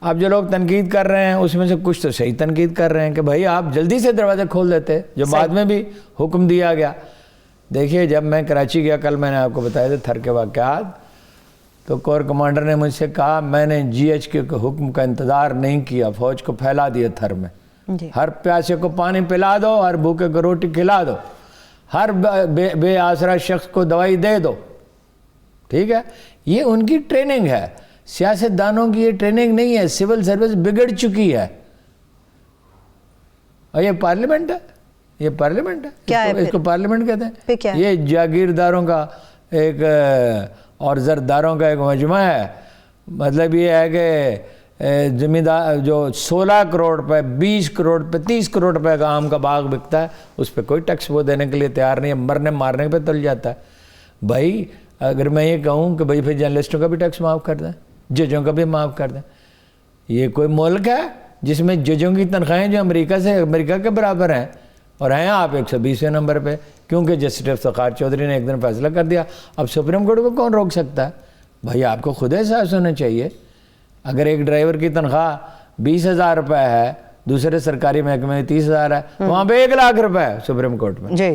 اب جو لوگ تنقید کر رہے ہیں اس میں سے کچھ تو صحیح تنقید کر رہے ہیں کہ بھائی آپ جلدی سے دروازے کھول دیتے, جو بعد میں بھی حکم دیا گیا. دیکھیے جب میں کراچی گیا, کل میں نے آپ کو بتایا تھے تھر کے واقعات, تو کور کمانڈر نے مجھ سے کہا میں نے GH کے حکم کا انتظار نہیں کیا, فوج کو پھیلا دیا تھر میں. ہر پیاسے کو پانی پلا دو, ہر بھوکے کو روٹی کھلا دو, ہر بے آسرا شخص کو دوائی دے دو. ٹھیک ہے, یہ ان کی ٹریننگ ہے. سیاست دانوں کی یہ ٹریننگ نہیں ہے. سول سروس بگڑ چکی ہے, اور یہ پارلیمنٹ ہے. یہ پارلیمنٹ ہے, کیا ہے اس کو پارلیمنٹ کہتے ہیں. یہ جاگیرداروں کا ایک اور زرداروں کا ایک مجمع ہے. مطلب یہ ہے کہ زمیندار جو 16 کروڑ پہ 20 کروڑ پہ 30 کروڑ روپے کا آم کا باغ بکتا ہے, اس پہ کوئی ٹیکس وہ دینے کے لیے تیار نہیں ہے, مرنے مارنے پہ تل جاتا ہے. بھائی اگر میں یہ کہوں کہ بھائی پھر جرنلسٹوں کا بھی ٹیکس معاف کر دیں, ججوں کا بھی معاف کر دیں, یہ کوئی ملک ہے جس میں ججوں کی تنخواہیں جو امریکہ کے برابر ہیں, اور ہیں آپ 120ویں نمبر پہ, کیونکہ جسٹس افتخار چودھری نے ایک دن فیصلہ کر دیا. اب سپریم کورٹ کو کون روک سکتا ہے؟ بھائی آپ کو خود احساس ہونا چاہیے. اگر ایک ڈرائیور کی تنخواہ 20,000 روپے ہے, دوسرے سرکاری محکمے میں 30,000 ہے, وہاں پہ 1 لاکھ روپے ہے سپریم کورٹ میں. جی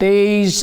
23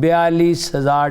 42,000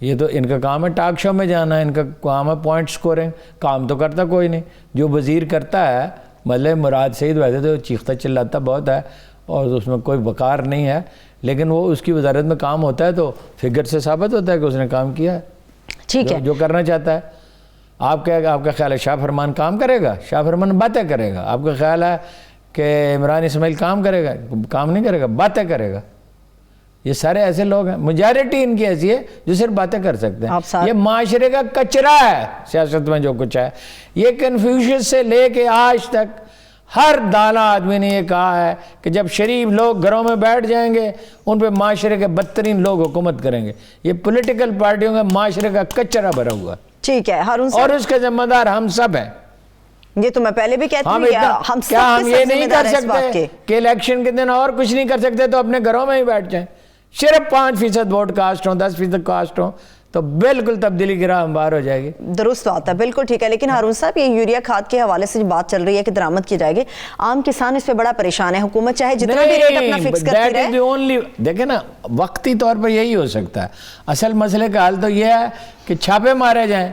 یہ تو ان کا کام ہے ٹاک شو میں جانا، ان کا کام ہے پوائنٹ سکورنگ، کام تو کرتا کوئی نہیں. جو وزیر کرتا ہے مطلب مراد سعید ویسے تو چیختا چلاتا بہت ہے اور اس میں کوئی وقار نہیں ہے، لیکن وہ اس کی وزارت میں کام ہوتا ہے تو فگر سے ثابت ہوتا ہے کہ اس نے کام کیا ہے. ٹھیک ہے، جو کرنا چاہتا ہے. آپ کا خیال ہے شاہ فرمان کام کرے گا؟ شاہ فرمان باتیں کرے گا. آپ کا خیال ہے کہ عمران اسماعیل کام کرے گا؟ کام نہیں کرے گا، باتیں کرے گا. یہ سارے ایسے لوگ ہیں، میجارٹی ان کی ایسی ہے جو صرف باتیں کر سکتے ہیں. یہ معاشرے کا کچرا ہے سیاست میں جو کچھ ہے. یہ کنفیوشس سے لے کے آج تک ہر دانا آدمی نے یہ کہا ہے کہ جب شریف لوگ گھروں میں بیٹھ جائیں گے ان پہ معاشرے کے بدترین لوگ حکومت کریں گے. یہ پولیٹیکل پارٹیوں کا معاشرے کا کچرا بھرا ہوا. ٹھیک ہے ہارون اور اس کے ذمہ دار ہم سب ہیں. یہ تو میں پہلے بھی کہتی ہوں، ہم سب کیا ہم یہ نہیں کر اس بات سکتے کے کہ الیکشن کے دن اور کچھ نہیں کر سکتے تو اپنے گھروں میں ہی بیٹھ جائیں؟ صرف 5% ووٹ کاسٹ ہوں، 10% کاسٹ ہوں تو بالکل تبدیلی کی راہ ہموار ہو جائے گی. درست بات ہے، بالکل ٹھیک ہے. لیکن ہارون صاحب یہ یوریا کھاد کے حوالے سے جو بات چل رہی ہے کہ درآمد کی جائے گی، عام کسان اس پہ بڑا پریشان ہے. حکومت چاہے جتنا بھی ریٹ اپنا فکس کرتی رہے. دیکھیں نا وقتی طور پر یہی ہو سکتا ہے. اصل مسئلے کا حل تو یہ ہے کہ چھاپے مارے جائیں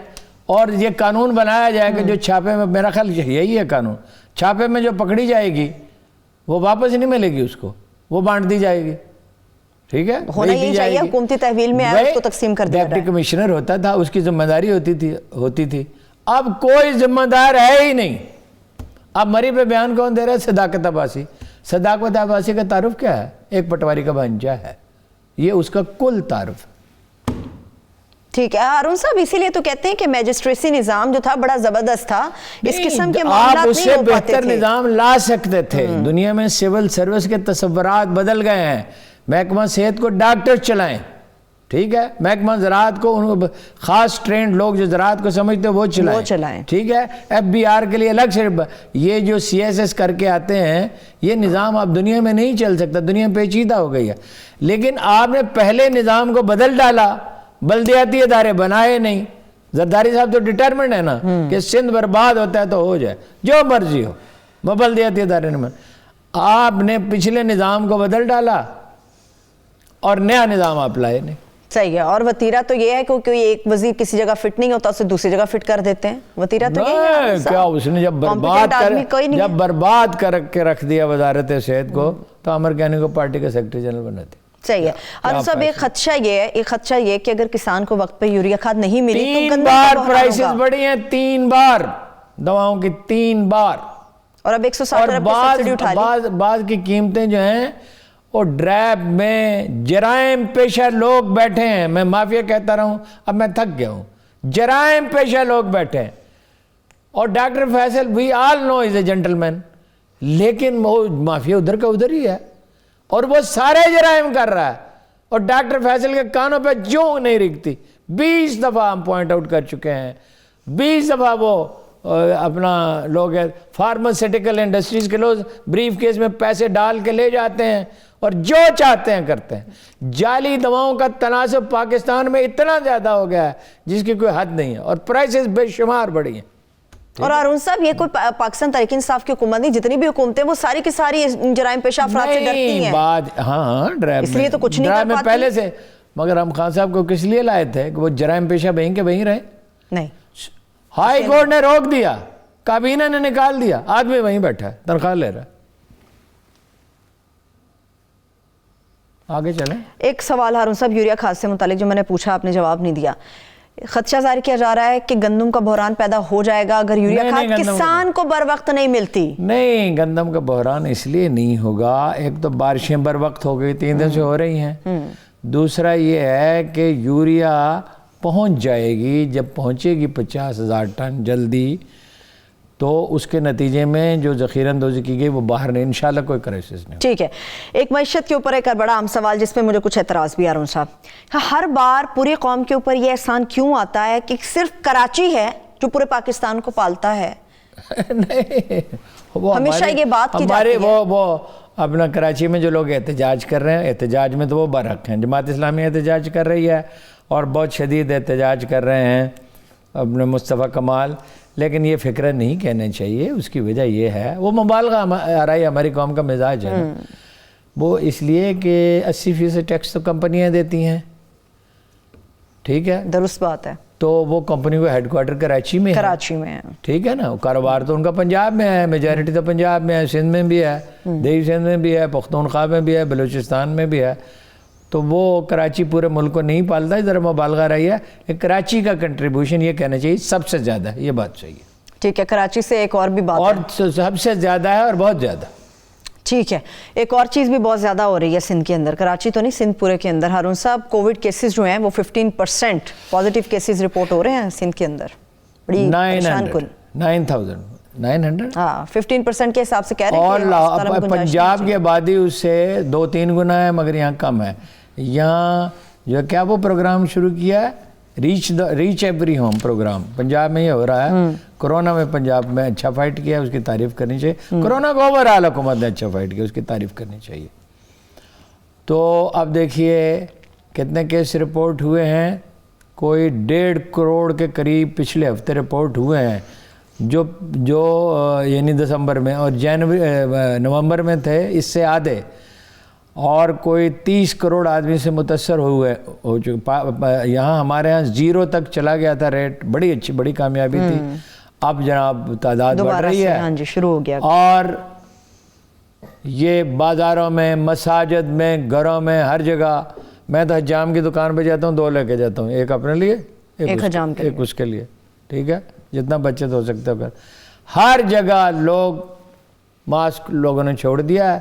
اور یہ قانون بنایا جائے کہ جو چھاپے میں، میرا خیال یہی ہے قانون، چھاپے میں جو پکڑی جائے گی وہ واپس نہیں ملے گی، اس کو وہ بانٹ دی جائے گی. ٹھیک ہے، ہونا یہ چاہیے حکومتی تحویل میں آئے اس کو تقسیم کر دیا. ڈپٹی کمشنر ہوتا تھا، اس کی ذمہ داری ہوتی تھی. اب کوئی ذمہ دار ہے ہی نہیں. اب مری پہ بیان کون دے رہا ہے؟ صداقت عباسی. صداقت عباسی کا تعارف کیا ہے؟ ایک پٹواری کا بھانجا ہے. یہ اس کا کل تعارف. ٹھیک ہے ہارون صاحب، اسی لیے تو کہتے ہیں کہ میجسٹریسی نظام جو تھا بڑا زبردست تھا. اس قسم کے معاملات آپ اس نہیں سے ہو پاتے بہتر تھے. نظام لا سکتے تھے. دنیا میں سول سروس کے تصورات بدل گئے ہیں. محکمہ صحت کو ڈاکٹر چلائیں، ٹھیک ہے. محکمہ زراعت کو خاص ٹرینڈ لوگ جو زراعت کو سمجھتے ہیں وہ چلائیں، ٹھیک ہے. FBR کے لیے الگ سے. یہ جو CSS کر کے آتے ہیں یہ نظام اب دنیا میں نہیں چل سکتا. دنیا پیچیدہ ہو گئی ہے. لیکن آپ نے پہلے نظام کو بدل ڈالا، بلدیاتی ادارے بنائے نہیں. زرداری صاحب تو ڈٹرمنٹ ہے نا کہ سندھ برباد ہوتا ہے تو ہو جائے جو مرضی ہو، وہ بلدیاتی ادارے نے. آپ نے پچھلے نظام کو بدل ڈالا اور نیا نظام آپ لائے نہیں. صحیح ہے. اور وطیرہ تو یہ ہے کہ کوئی ایک وزیر کسی جگہ فٹ نہیں ہوتا اسے دوسری جگہ فٹ کر دیتے ہیں. وطیرہ تو یہ ہے. کیا اس نے جب برباد کر کے رکھ دیا وزارت صحت کو تو عامر کیانی کو پارٹی کا سیکرٹری جنرل بنا دیا. صحیح ہے. اور سب ایک خدشہ یہ کہ اگر کسان کو وقت پہ یوریا کھاد نہیں ملی تو 3 بار پرائسز بڑھی ہیں، 3 بار دواؤں کی 3 بار. اور اب 160 ارب کی سبسڈی اٹھا لی. بعض کی قیمتیں جو ہیں اور ڈریب میں جرائم پیشہ لوگ بیٹھے ہیں. میں مافیا کہتا رہا ہوں، اب میں تھک گیا ہوں. جرائم پیشہ لوگ بیٹھے ہیں اور ڈاکٹر فیصل وی آل نو از اے جنٹل مین، لیکن وہ مافیا ادھر کا ادھر ہی ہے اور وہ سارے جرائم کر رہا ہے اور ڈاکٹر فیصل کے کانوں پہ جوں نہیں رکھتی. 20 دفعہ ہم پوائنٹ آؤٹ کر چکے ہیں. 20 دفعہ وہ اپنا لوگ فارماسیوٹیکل انڈسٹریز کے لوگ بریف کیس میں پیسے ڈال کے لے جاتے ہیں اور جو چاہتے ہیں کرتے ہیں. جعلی دواؤں کا تناسب پاکستان میں اتنا زیادہ ہو گیا ہے جس کی کوئی حد نہیں ہے اور پرائسز بے شمار بڑھی ہیں. اور ہارون صاحب یہ کوئی پاکستان تحریک انصاف کی حکومت نہیں، جتنی بھی حکومتیں وہ ساری کی ساری جرائم پیشہ افراد سے ڈرتی ہیں. ہاں ڈرائیو اس لیے تو کچھ نہیں کر پاتی پہلے سے. مگر ہم خان صاحب کو کس لیے لائے تھے کہ وہ جرائم پیشہ وہیں کے وہیں رہے؟ نہیں، ہائی کورٹ نے روک دیا، کابینہ نے نکال دیا، آدمی وہیں بیٹھا ہے تنخواہ لے رہا ہے. آگے چلیں. ایک سوال ہارون صاحب یوریا کھاد سے متعلق جو میں نے پوچھا آپ نے جواب نہیں دیا. خدشہ ظاہر کیا جا رہا ہے کہ گندم کا بحران پیدا ہو جائے گا اگر یوریا کھاد کسان کو بر وقت نہیں ملتی. نہیں، گندم کا بحران اس لیے نہیں ہوگا، ایک تو بارشیں بر وقت ہو گئی 3 دن سے ہو رہی ہیں. دوسرا یہ ہے کہ یوریا پہنچ جائے گی، جب پہنچے گی 50,000 ٹن جلدی تو اس کے نتیجے میں جو ذخیرہ اندوزی کی گئی وہ باہر نہیں، انشاءاللہ کوئی کرائسس نہیں. ٹھیک ہے. ایک معیشت کے اوپر ایک بڑا عام سوال جس پہ مجھے کچھ اعتراض بھی ہارون صاحب، ہر بار پوری قوم کے اوپر یہ احسان کیوں آتا ہے کہ صرف کراچی ہے جو پورے پاکستان کو پالتا ہے؟ نہیں، ہمیشہ یہ بات کی جاتی ہے. وہ اپنا کراچی میں جو لوگ احتجاج کر رہے ہیں، احتجاج میں تو وہ برحق ہیں. جماعت اسلامی احتجاج کر رہی ہے اور بہت شدید احتجاج کر رہے ہیں اپنے مصطفیٰ کمال، لیکن یہ فکرہ نہیں کہنا چاہیے. اس کی وجہ یہ ہے وہ مبالغہ آرائی ہماری قوم کا مزاج ہے. وہ اس لیے کہ 80% ٹیکس تو کمپنیاں دیتی ہیں ٹھیک ہے. درست بات ہے. تو وہ کمپنی کا ہیڈ کوارٹر کراچی میں ہے. کراچی میں ہے. ٹھیک ہے نا. کاروبار تو ان کا پنجاب میں ہے, میجارٹی تو پنجاب میں ہے, سندھ میں بھی ہے, دیہی سندھ میں بھی ہے, پختونخوا میں بھی ہے, بلوچستان میں بھی ہے. تو وہ کراچی پورے ملک کو نہیں پالتا ہے, ذرا مبالغہ رہی ہے کہ کراچی کا کنٹریبیوشن یہ کہنا چاہیے سب سے زیادہ ہے. یہ بات صحیح ہے. ٹھیک ہے. کراچی سے ایک اور بھی بات اور سب سے زیادہ ہے اور بہت زیادہ. ٹھیک ہے. ایک اور چیز بھی بہت زیادہ ہو رہی ہے سندھ کے اندر, کراچی تو نہیں سندھ پورے کے اندر. ہارون صاحب, کووڈ کیسز جو ہیں وہ 15% پازیٹیو کیسز رپورٹ ہو رہے ہیں سندھ کے اندر. بڑی پریشان کن 9,900 ہاں 15% کے حساب سے کہہ رہے ہیں. اور پنجاب کی آبادی اس سے 2-3 گنا ہے, مگر یہاں کم ہے. یہاں جو کیا وہ پروگرام شروع کیا ہے, reach every home programme, Punjab میں یہ ہو رہا ہے. کرونا میں پنجاب میں اچھا فائٹ کیا, اس کی تعریف کرنی چاہیے. کرونا کو اوورآل حکومت نے اچھا فائٹ کیا, اس کی تعریف کرنی چاہیے. تو اب دیکھیے کتنے کیس رپورٹ ہوئے ہیں, کوئی 1.5 کروڑ کے قریب پچھلے ہفتے رپورٹ ہوئے ہیں, جو یعنی دسمبر میں, اور نومبر میں تھے اس سے آدھے, اور کوئی 30 کروڑ آدمی سے متاثر ہو چکے. یہاں ہمارے ہاں 0 تک چلا گیا تھا ریٹ, بڑی اچھی بڑی کامیابی تھی. اب جناب تعداد بڑھ رہی ہے. ہاں جی, شروع ہو گیا. اور یہ بازاروں میں, مساجد میں, گھروں میں, ہر جگہ. میں تو حجام کی دکان پہ جاتا ہوں, 2 لے کے جاتا ہوں, ایک اپنے لیے, ایک اس کے لیے. ٹھیک ہے, جتنا بچت ہو سکتا ہے. ہر جگہ لوگ ماسک لوگوں نے چھوڑ دیا ہے.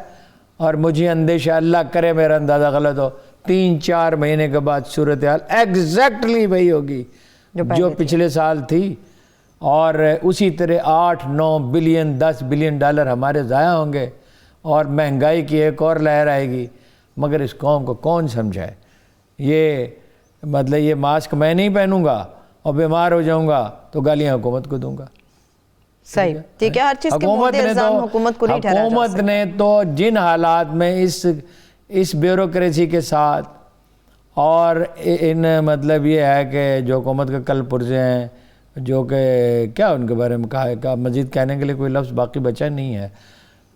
اور مجھے اندیشہ, اللہ کرے میرا اندازہ غلط ہو, 3-4 مہینے کے بعد صورتحال ایگزیکٹلی وہی ہوگی جو پچھلے سال تھی. اور اسی طرح 8-9 بلین 10 بلین ڈالر ہمارے ضائع ہوں گے, اور مہنگائی کی ایک اور لہر آئے گی. مگر اس قوم کو کون سمجھائے؟ یہ مطلب یہ ماسک میں نہیں پہنوں گا اور بیمار ہو جاؤں گا تو گالیاں حکومت کو دوں گا. صحیح. ٹھیک ہے, ہر چیز کے مودے الزام حکومت کو نہیں ٹھہرایا جا سکتا. حکومت نے تو جن حالات میں اس بیوروکریسی کے ساتھ, اور ان مطلب یہ ہے کہ جو حکومت کے کل پرزے ہیں, جو کہ کیا ان کے بارے میں کہا, مزید کہنے کے لیے کوئی لفظ باقی بچا نہیں ہے.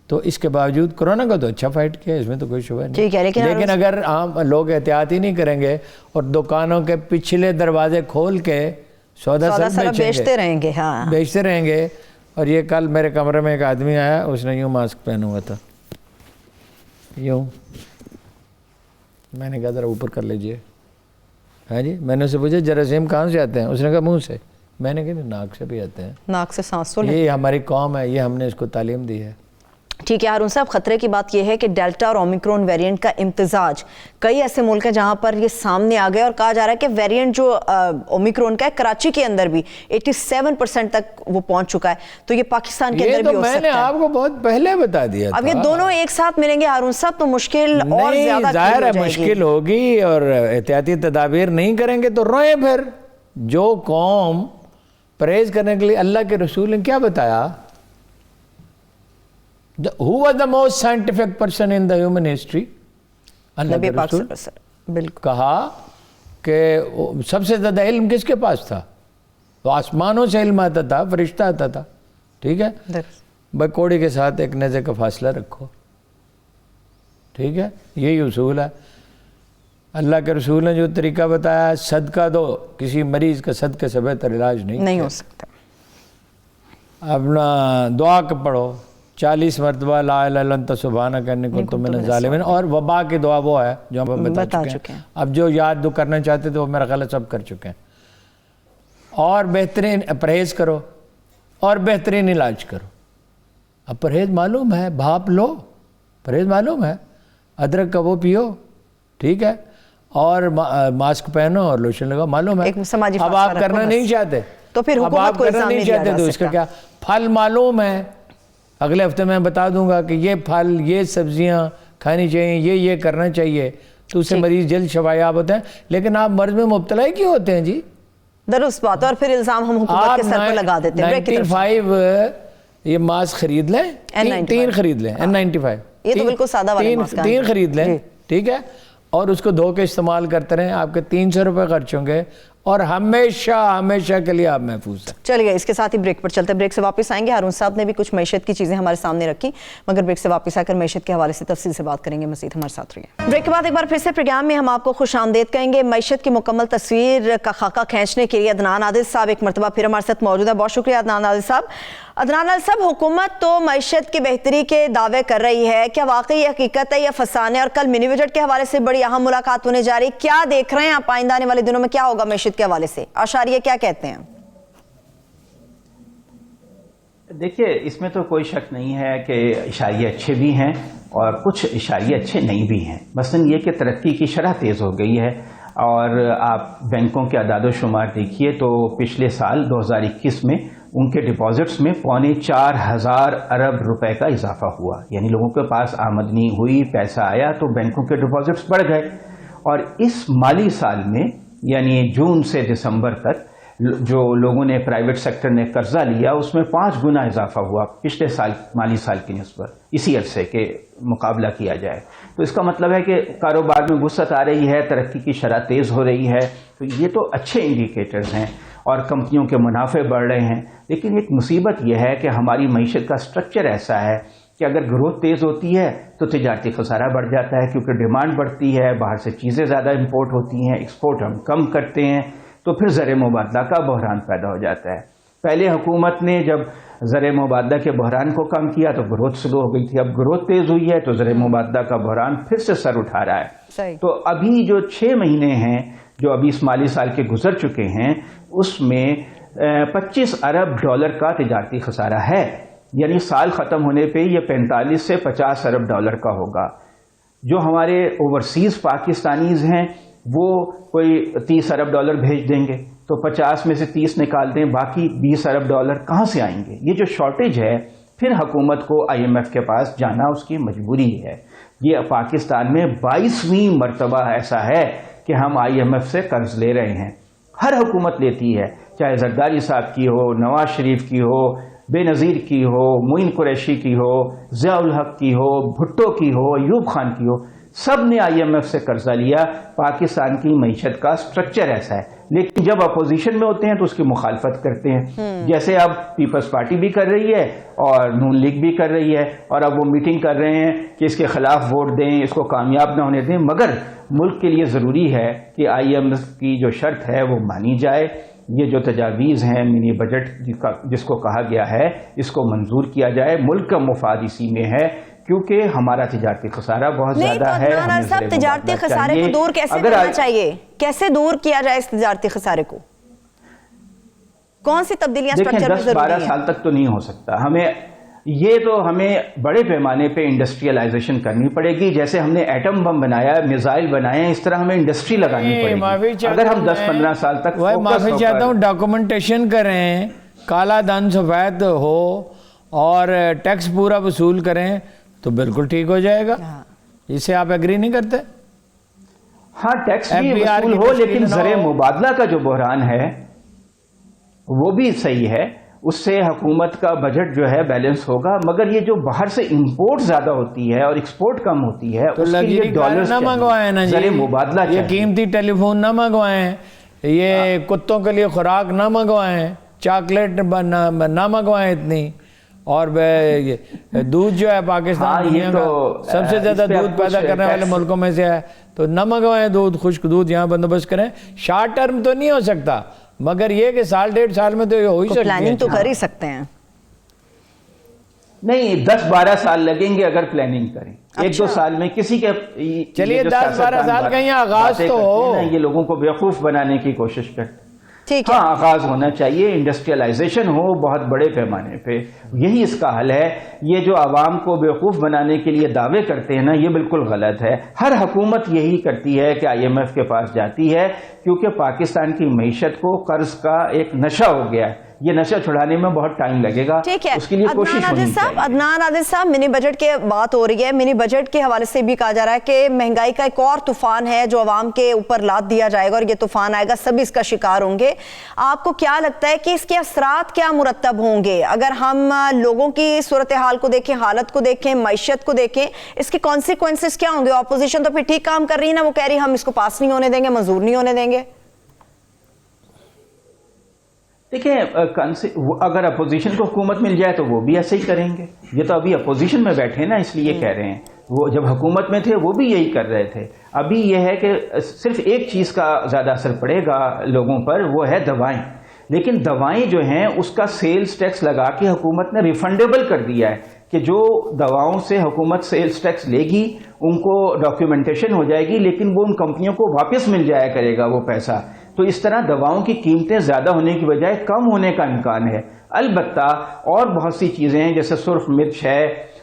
تو اس کے باوجود کرونا کا تو اچھا فائٹ کیا, اس میں تو کوئی شبہ نہیں. لیکن اگر عام لوگ احتیاط ہی نہیں کریں گے اور دکانوں کے پچھلے دروازے کھول کے سودا بیچتے رہیں گے, ہاں بیچتے رہیں گے. اور یہ کل میرے کمرے میں ایک آدمی آیا, اس نے یوں ماسک پہنا ہوا تھا, یوں. میں نے کہا ذرا اوپر کر لیجئے. ہاں جی, میں نے اسے پوچھا جراثیم کہاں سے آتے ہیں؟ اس نے کہا منہ سے. میں نے کہا ناک سے بھی آتے ہیں, ناک سے سانس تو یہ ہماری قوم ہے, یہ ہم نے اس کو تعلیم دی ہے. ٹھیک ہے ہارون صاحب, خطرے کی بات یہ ہے کہ ڈیلٹا اور اومیکرون ویریئنٹ کا امتزاج, کئی ایسے ملک ہیں جہاں پر یہ سامنے آ گیا, اور کہا جا رہا ہے کہ ویریئنٹ جو اومیکرون کا ہے کراچی کے اندر بھی 87% تک وہ پہنچ چکا ہے. تو یہ پاکستان کے اندر بھی ہو سکتا ہے. میں نے آپ کو بہت پہلے بتا دیا تھا. اب یہ دونوں ایک ساتھ ملیں گے ہارون صاحب تو مشکل اور زیادہ ظاہر ہے مشکل ہوگی, اور احتیاطی تدابیر نہیں کریں گے تو روئیں پھر. جو قوم پرہیز کرنے کے لیے, اللہ کے رسول نے کیا بتایا, Who was the most scientific person in the human history? اللہ کے رسول کہا کہ سب سے زیادہ علم کس کے پاس تھا؟ تو آسمانوں سے علم آتا تھا, فرشتہ آتا تھا. ٹھیک ہے, بھائی کوڑی کے ساتھ ایک نیزے کا فاصلہ رکھو. ٹھیک ہے, یہی اصول ہے. اللہ کے رسول نے جو طریقہ بتایا, صدقہ دو, کسی مریض کا صدقے سے بہتر علاج نہیں ہو سکتا. اپنا دعا کے پڑھو 40 مرتبہ لا الہ الا انت سبحانک انی کنت من الظالمین. اور وبا کی دعا وہ ہے جو ہم بتا چکے ہیں. اب جو یاد جو کرنا چاہتے تھے وہ میرا خیال ہے سب کر چکے ہیں. اور بہترین پرہیز کرو اور بہترین علاج کرو. اب پرہیز معلوم ہے, بھاپ لو, پرہیز معلوم ہے, ادرک کا وہ پیو, ٹھیک ہے, اور ماسک پہنو اور لوشن لگاؤ, معلوم ہے. اب آپ کرنا نہیں چاہتے تو پھر حکومت کو الزام نہیں دیا جا سکتا. تو اس کا کیا پھل معلوم ہے, اگلے ہفتے میں بتا دوں گا کہ یہ پھل, یہ سبزیاں کھانی چاہیے, یہ کرنا چاہیے, تو اس سے مریض جلد شفایاب ہوتے ہیں. لیکن آپ مرض میں مبتلا ہی کیوں ہوتے ہیں جی؟ درست بات. اور پھر الزام ہم حکومت کے سر پہ لگا دیتے ہیں. 95 یہ ماسک خرید لیں, 3 خرید لیں, N95, یہ تو بالکل سادہ والا ماسک ہے, 3 خرید لیں, ٹھیک ہے, اور اس کو دھو کے استعمال کرتے رہیں. آپ کے 300 روپے خرچ ہوں گے, اور ہمیشہ کے لیے آپ محفوظ ہیں. چلیے اس کے ساتھ ہی بریک پر چلتے ہیں. بریک سے واپس آئیں گے. ہارون صاحب نے بھی کچھ معیشت کی چیزیں ہمارے سامنے رکھی, مگر بریک سے واپس آ کر معیشت کے حوالے سے تفصیل سے بات کریں گے. مزید ہمارے ساتھ رہیے. بریک کے بعد ایک بار پھر سے پروگرام میں ہم آپ کو خوش آمدید کہیں گے. معیشت کی مکمل تصویر کا خاکہ کھینچنے کے لیے عدنان عادل صاحب ایک مرتبہ پھر ہمارے ساتھ موجود ہے. بہت شکریہ عدنان عادل صاحب. عدنان عادل صاحب, حکومت تو معیشت کی بہتری کے دعوے کر رہی ہے, کیا واقعی یہ حقیقت ہے یا فسانہ ہے؟ اور کل منی بجٹ کے حوالے سے بڑی اہم ملاقات ہونے جا رہی, کیا دیکھ رہے ہیں آپ آئندہ آنے والے دنوں میں کیا ہوگا معیشت کے حوالے سے؟ اشاریہ کیا کہتے ہیں؟ دیکھیے اس میں تو کوئی شک نہیں ہے کہ اشاریے اچھے بھی ہیں اور کچھ اشاریے اچھے نہیں بھی ہیں. مثلاً یہ کہ ترقی کی شرح تیز ہو گئی ہے, اور آپ بینکوں کے اعداد و شمار دیکھیے تو پچھلے سال 2021 میں ان کے ڈپازٹس میں 4,25,000 ارب روپے کا اضافہ ہوا. یعنی لوگوں کے پاس آمدنی ہوئی, پیسہ آیا تو بینکوں کے ڈپازٹس بڑھ گئے. اور اس مالی سال میں یعنی جون سے دسمبر تک جو لوگوں نے پرائیویٹ سیکٹر نے قرضہ لیا اس میں 5 گنا اضافہ ہوا پچھلے سال مالی سال کی نسبت, اسی عرصے کے مقابلہ کیا جائے. تو اس کا مطلب ہے کہ کاروبار میں وسعت آ رہی ہے, ترقی کی شرح تیز ہو رہی ہے. تو یہ تو اچھے انڈیکیٹرز ہیں اور کمپنیوں کے منافع بڑھ رہے ہیں. لیکن ایک مصیبت یہ ہے کہ ہماری معیشت کا سٹرکچر ایسا ہے کہ اگر گروتھ تیز ہوتی ہے تو تجارتی خسارہ بڑھ جاتا ہے, کیونکہ ڈیمانڈ بڑھتی ہے, باہر سے چیزیں زیادہ امپورٹ ہوتی ہیں, ایکسپورٹ ہم کم کرتے ہیں, تو پھر زر مبادلہ کا بحران پیدا ہو جاتا ہے. پہلے حکومت نے جب زر مبادلہ کے بحران کو کم کیا تو گروتھ سلو ہو گئی تھی. اب گروتھ تیز ہوئی ہے تو زر مبادلہ کا بحران پھر سے سر اٹھا رہا ہے. تو ابھی جو 6 مہینے ہیں جو ابھی اس مالی سال کے گزر چکے ہیں اس میں 25 ارب ڈالر کا تجارتی خسارہ ہے. یعنی سال ختم ہونے پہ یہ 45 سے 50 ارب ڈالر کا ہوگا. جو ہمارے اوورسیز پاکستانیز ہیں وہ کوئی 30 ارب ڈالر بھیج دیں گے, تو 50 میں سے 30 نکال دیں, باقی 20 ارب ڈالر کہاں سے آئیں گے؟ یہ جو شارٹیج ہے پھر حکومت کو IMF کے پاس جانا اس کی مجبوری ہے. یہ پاکستان میں 22ویں مرتبہ ایسا ہے کہ ہم IMF سے قرض لے رہے ہیں. ہر حکومت لیتی ہے, چاہے زرداری صاحب کی ہو, نواز شریف کی ہو, بے نظیر کی ہو, معین قریشی کی ہو, ضیاء الحق کی ہو, بھٹو کی ہو, ایوب خان کی ہو, سب نے IMF سے قرضہ لیا. پاکستان کی معیشت کا سٹرکچر ایسا ہے. لیکن جب اپوزیشن میں ہوتے ہیں تو اس کی مخالفت کرتے ہیں, جیسے اب پیپلز پارٹی بھی کر رہی ہے اور نون لیگ بھی کر رہی ہے, اور اب وہ میٹنگ کر رہے ہیں کہ اس کے خلاف ووٹ دیں, اس کو کامیاب نہ ہونے دیں. مگر ملک کے لیے ضروری ہے کہ IMF کی جو شرط ہے وہ مانی جائے. یہ جو تجاویز ہیں منی بجٹ جس کو کہا گیا ہے اس کو منظور کیا جائے. ملک کا مفاد اسی میں ہے کیونکہ ہمارا تجارتی خسارہ بہت زیادہ ہے. صاحب تجارتی خسارے کو دور کیسے کرنا چاہیے, کیسے دور کیا جائے اس تجارتی خسارے کو؟ کون سی تبدیلیاں سٹرکچر میں ضروری ہیں؟ 10-12 سال تک تو نہیں ہو سکتا. ہمیں بڑے پیمانے پہ انڈسٹریلائزیشن کرنی پڑے گی. جیسے ہم نے ایٹم بم بنایا, میزائل بنائے, اس طرح ہمیں انڈسٹری لگانی پڑے گی. اگر ہم 10-15 سال تک معافی چاہتا ہوں, ڈاکومنٹیشن کریں, کالا دھن سفید ہو اور ٹیکس پورا وصول کریں تو بالکل ٹھیک ہو جائے گا. اس سے آپ ایگری نہیں کرتے؟ ہاں ٹیکس بھی وصول ہو, لیکن زر مبادلہ کا جو بحران ہے وہ بھی صحیح ہے, اس سے حکومت کا بجٹ جو ہے بیلنس ہوگا. مگر یہ جو باہر سے امپورٹ زیادہ ہوتی ہے اور ایکسپورٹ کم ہوتی ہے, اس کے لیے ڈالرز نہ منگوائیں نا زر مبادلہ یہ قیمتی ٹیلی فون نہ منگوائیں, یہ کتوں کے لیے خوراک نہ منگوائیں, چاکلیٹ نہ منگوائیں اتنی, اور دودھ جو ہے پاکستان دنیا کا سب سے زیادہ دودھ پیدا کرنے والے ملکوں میں سے ہے, تو نہ منگوائیں دودھ, خشک دودھ یہاں بندوبست کریں. شارٹ ٹرم تو نہیں ہو سکتا, مگر یہ کہ 1.5 سال میں تو یہ ہو ہی سکتی ہے. پلاننگ تو کر ہی سکتے ہیں. نہیں 10-12 سال لگیں گے اگر پلاننگ کریں. 1-2 سال میں کسی کے چلیے 10-12 سال کا یہاں آغاز تو ہو. یہ لوگوں کو بیوقوف بنانے کی کوشش کرتے. ٹھیک ہے, ہاں آغاز ہونا چاہیے, انڈسٹریلائزیشن ہو بہت بڑے پیمانے پہ, یہی اس کا حل ہے. یہ جو عوام کو بیوقوف بنانے کے لیے دعوے کرتے ہیں نا, یہ بالکل غلط ہے. ہر حکومت یہی کرتی ہے کہ IMF کے پاس جاتی ہے, کیونکہ پاکستان کی معیشت کو قرض کا ایک نشہ ہو گیا ہے. یہ نشہ چھڑانے میں بہت ٹائم لگے گا. ٹھیک ہے, اس کے لیے کوشش ہونی چاہیے. عدنان عادل صاحب, منی بجٹ کے بات ہو رہی ہے, منی بجٹ کے حوالے سے بھی کہا جا رہا ہے کہ مہنگائی کا ایک اور طوفان ہے جو عوام کے اوپر لاد دیا جائے گا, اور یہ طوفان آئے گا, سب اس کا شکار ہوں گے. آپ کو کیا لگتا ہے کہ اس کے اثرات کیا مرتب ہوں گے؟ اگر ہم لوگوں کی صورتحال کو دیکھیں, حالت کو دیکھیں, معیشت کو دیکھیں, اس کے کانسیکوینسز کیا ہوں گے؟ اپوزیشن تو پھر ٹھیک کام کر رہی ہے نا, وہ کہہ رہی ہے ہم اس کو پاس نہیں ہونے دیں گے, منظور نہیں ہونے دیں گے. دیکھیں اگر اپوزیشن کو حکومت مل جائے تو وہ بھی ایسے ہی کریں گے. یہ تو ابھی اپوزیشن میں بیٹھے ہیں نا، اس لیے کہہ رہے ہیں. وہ جب حکومت میں تھے وہ بھی یہی کر رہے تھے. ابھی یہ ہے کہ صرف ایک چیز کا زیادہ اثر پڑے گا لوگوں پر، وہ ہے دوائیں. لیکن دوائیں جو ہیں اس کا سیلز ٹیکس لگا کے حکومت نے ریفنڈیبل کر دیا ہے کہ جو دواؤں سے حکومت سیلز ٹیکس لے گی ان کو ڈاکیومنٹیشن ہو جائے گی، لیکن وہ ان کمپنیوں کو واپس مل جایا کرے گا وہ پیسہ. تو اس طرح دواؤں کی قیمتیں زیادہ ہونے کی بجائے کم ہونے کا امکان ہے. البتہ اور بہت سی چیزیں ہیں، جیسے سرخ مرچ ہے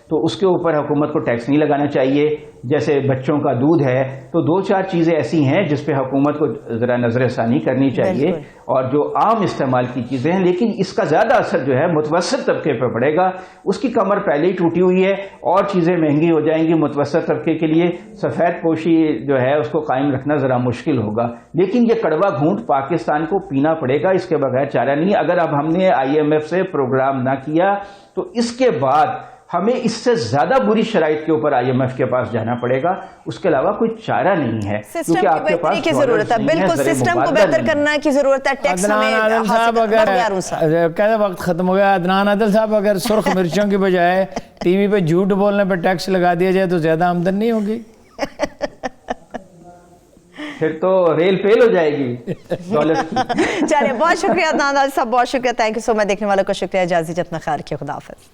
تو اس کے اوپر حکومت کو ٹیکس نہیں لگانا چاہیے. جیسے بچوں کا دودھ ہے، تو 2-4 چیزیں ایسی ہیں جس پہ حکومت کو ذرا نظر ثانی کرنی چاہیے، اور جو عام استعمال کی چیزیں ہیں. لیکن اس کا زیادہ اثر جو ہے متوسط طبقے پہ پڑے گا. اس کی کمر پہلے ہی ٹوٹی ہوئی ہے، اور چیزیں مہنگی ہو جائیں گی. متوسط طبقے کے لیے سفید پوشی جو ہے اس کو قائم رکھنا ذرا مشکل ہوگا. لیکن یہ کڑوا گھونٹ پاکستان کو پینا پڑے گا، اس کے بغیر چارہ نہیں. اگر اب ہم نے IMF سے پروگرام نہ کیا تو اس کے بعد ہمیں اس سے زیادہ بری شرائط کے اوپر IMF کے پاس جانا پڑے گا. اس کے علاوہ کوئی چارہ نہیں ہے، کیونکہ آپ کے پاس کی ضرورت ہے. بالکل سسٹم کو بہتر کرنا کی ضرورت ہے. ٹیکس عدنان عادل صاحب اگر کہتے وقت ختم ہو گیا، عدنان عادل صاحب اگر سرخ مرچوں کی بجائے ٹی وی پہ جھوٹ بولنے پہ ٹیکس لگا دیا جائے تو زیادہ آمدن نہیں ہوگی؟ پھر تو ریل فیل ہو جائے گی دولت کی. چلیے، بہت شکریہ عدنان عادل صاحب، بہت شکریہ. تھینک یو سو مچ. دیکھنے والوں کو شکریہ. اجازت اپنا خیال رکھیے. خدا حافظ.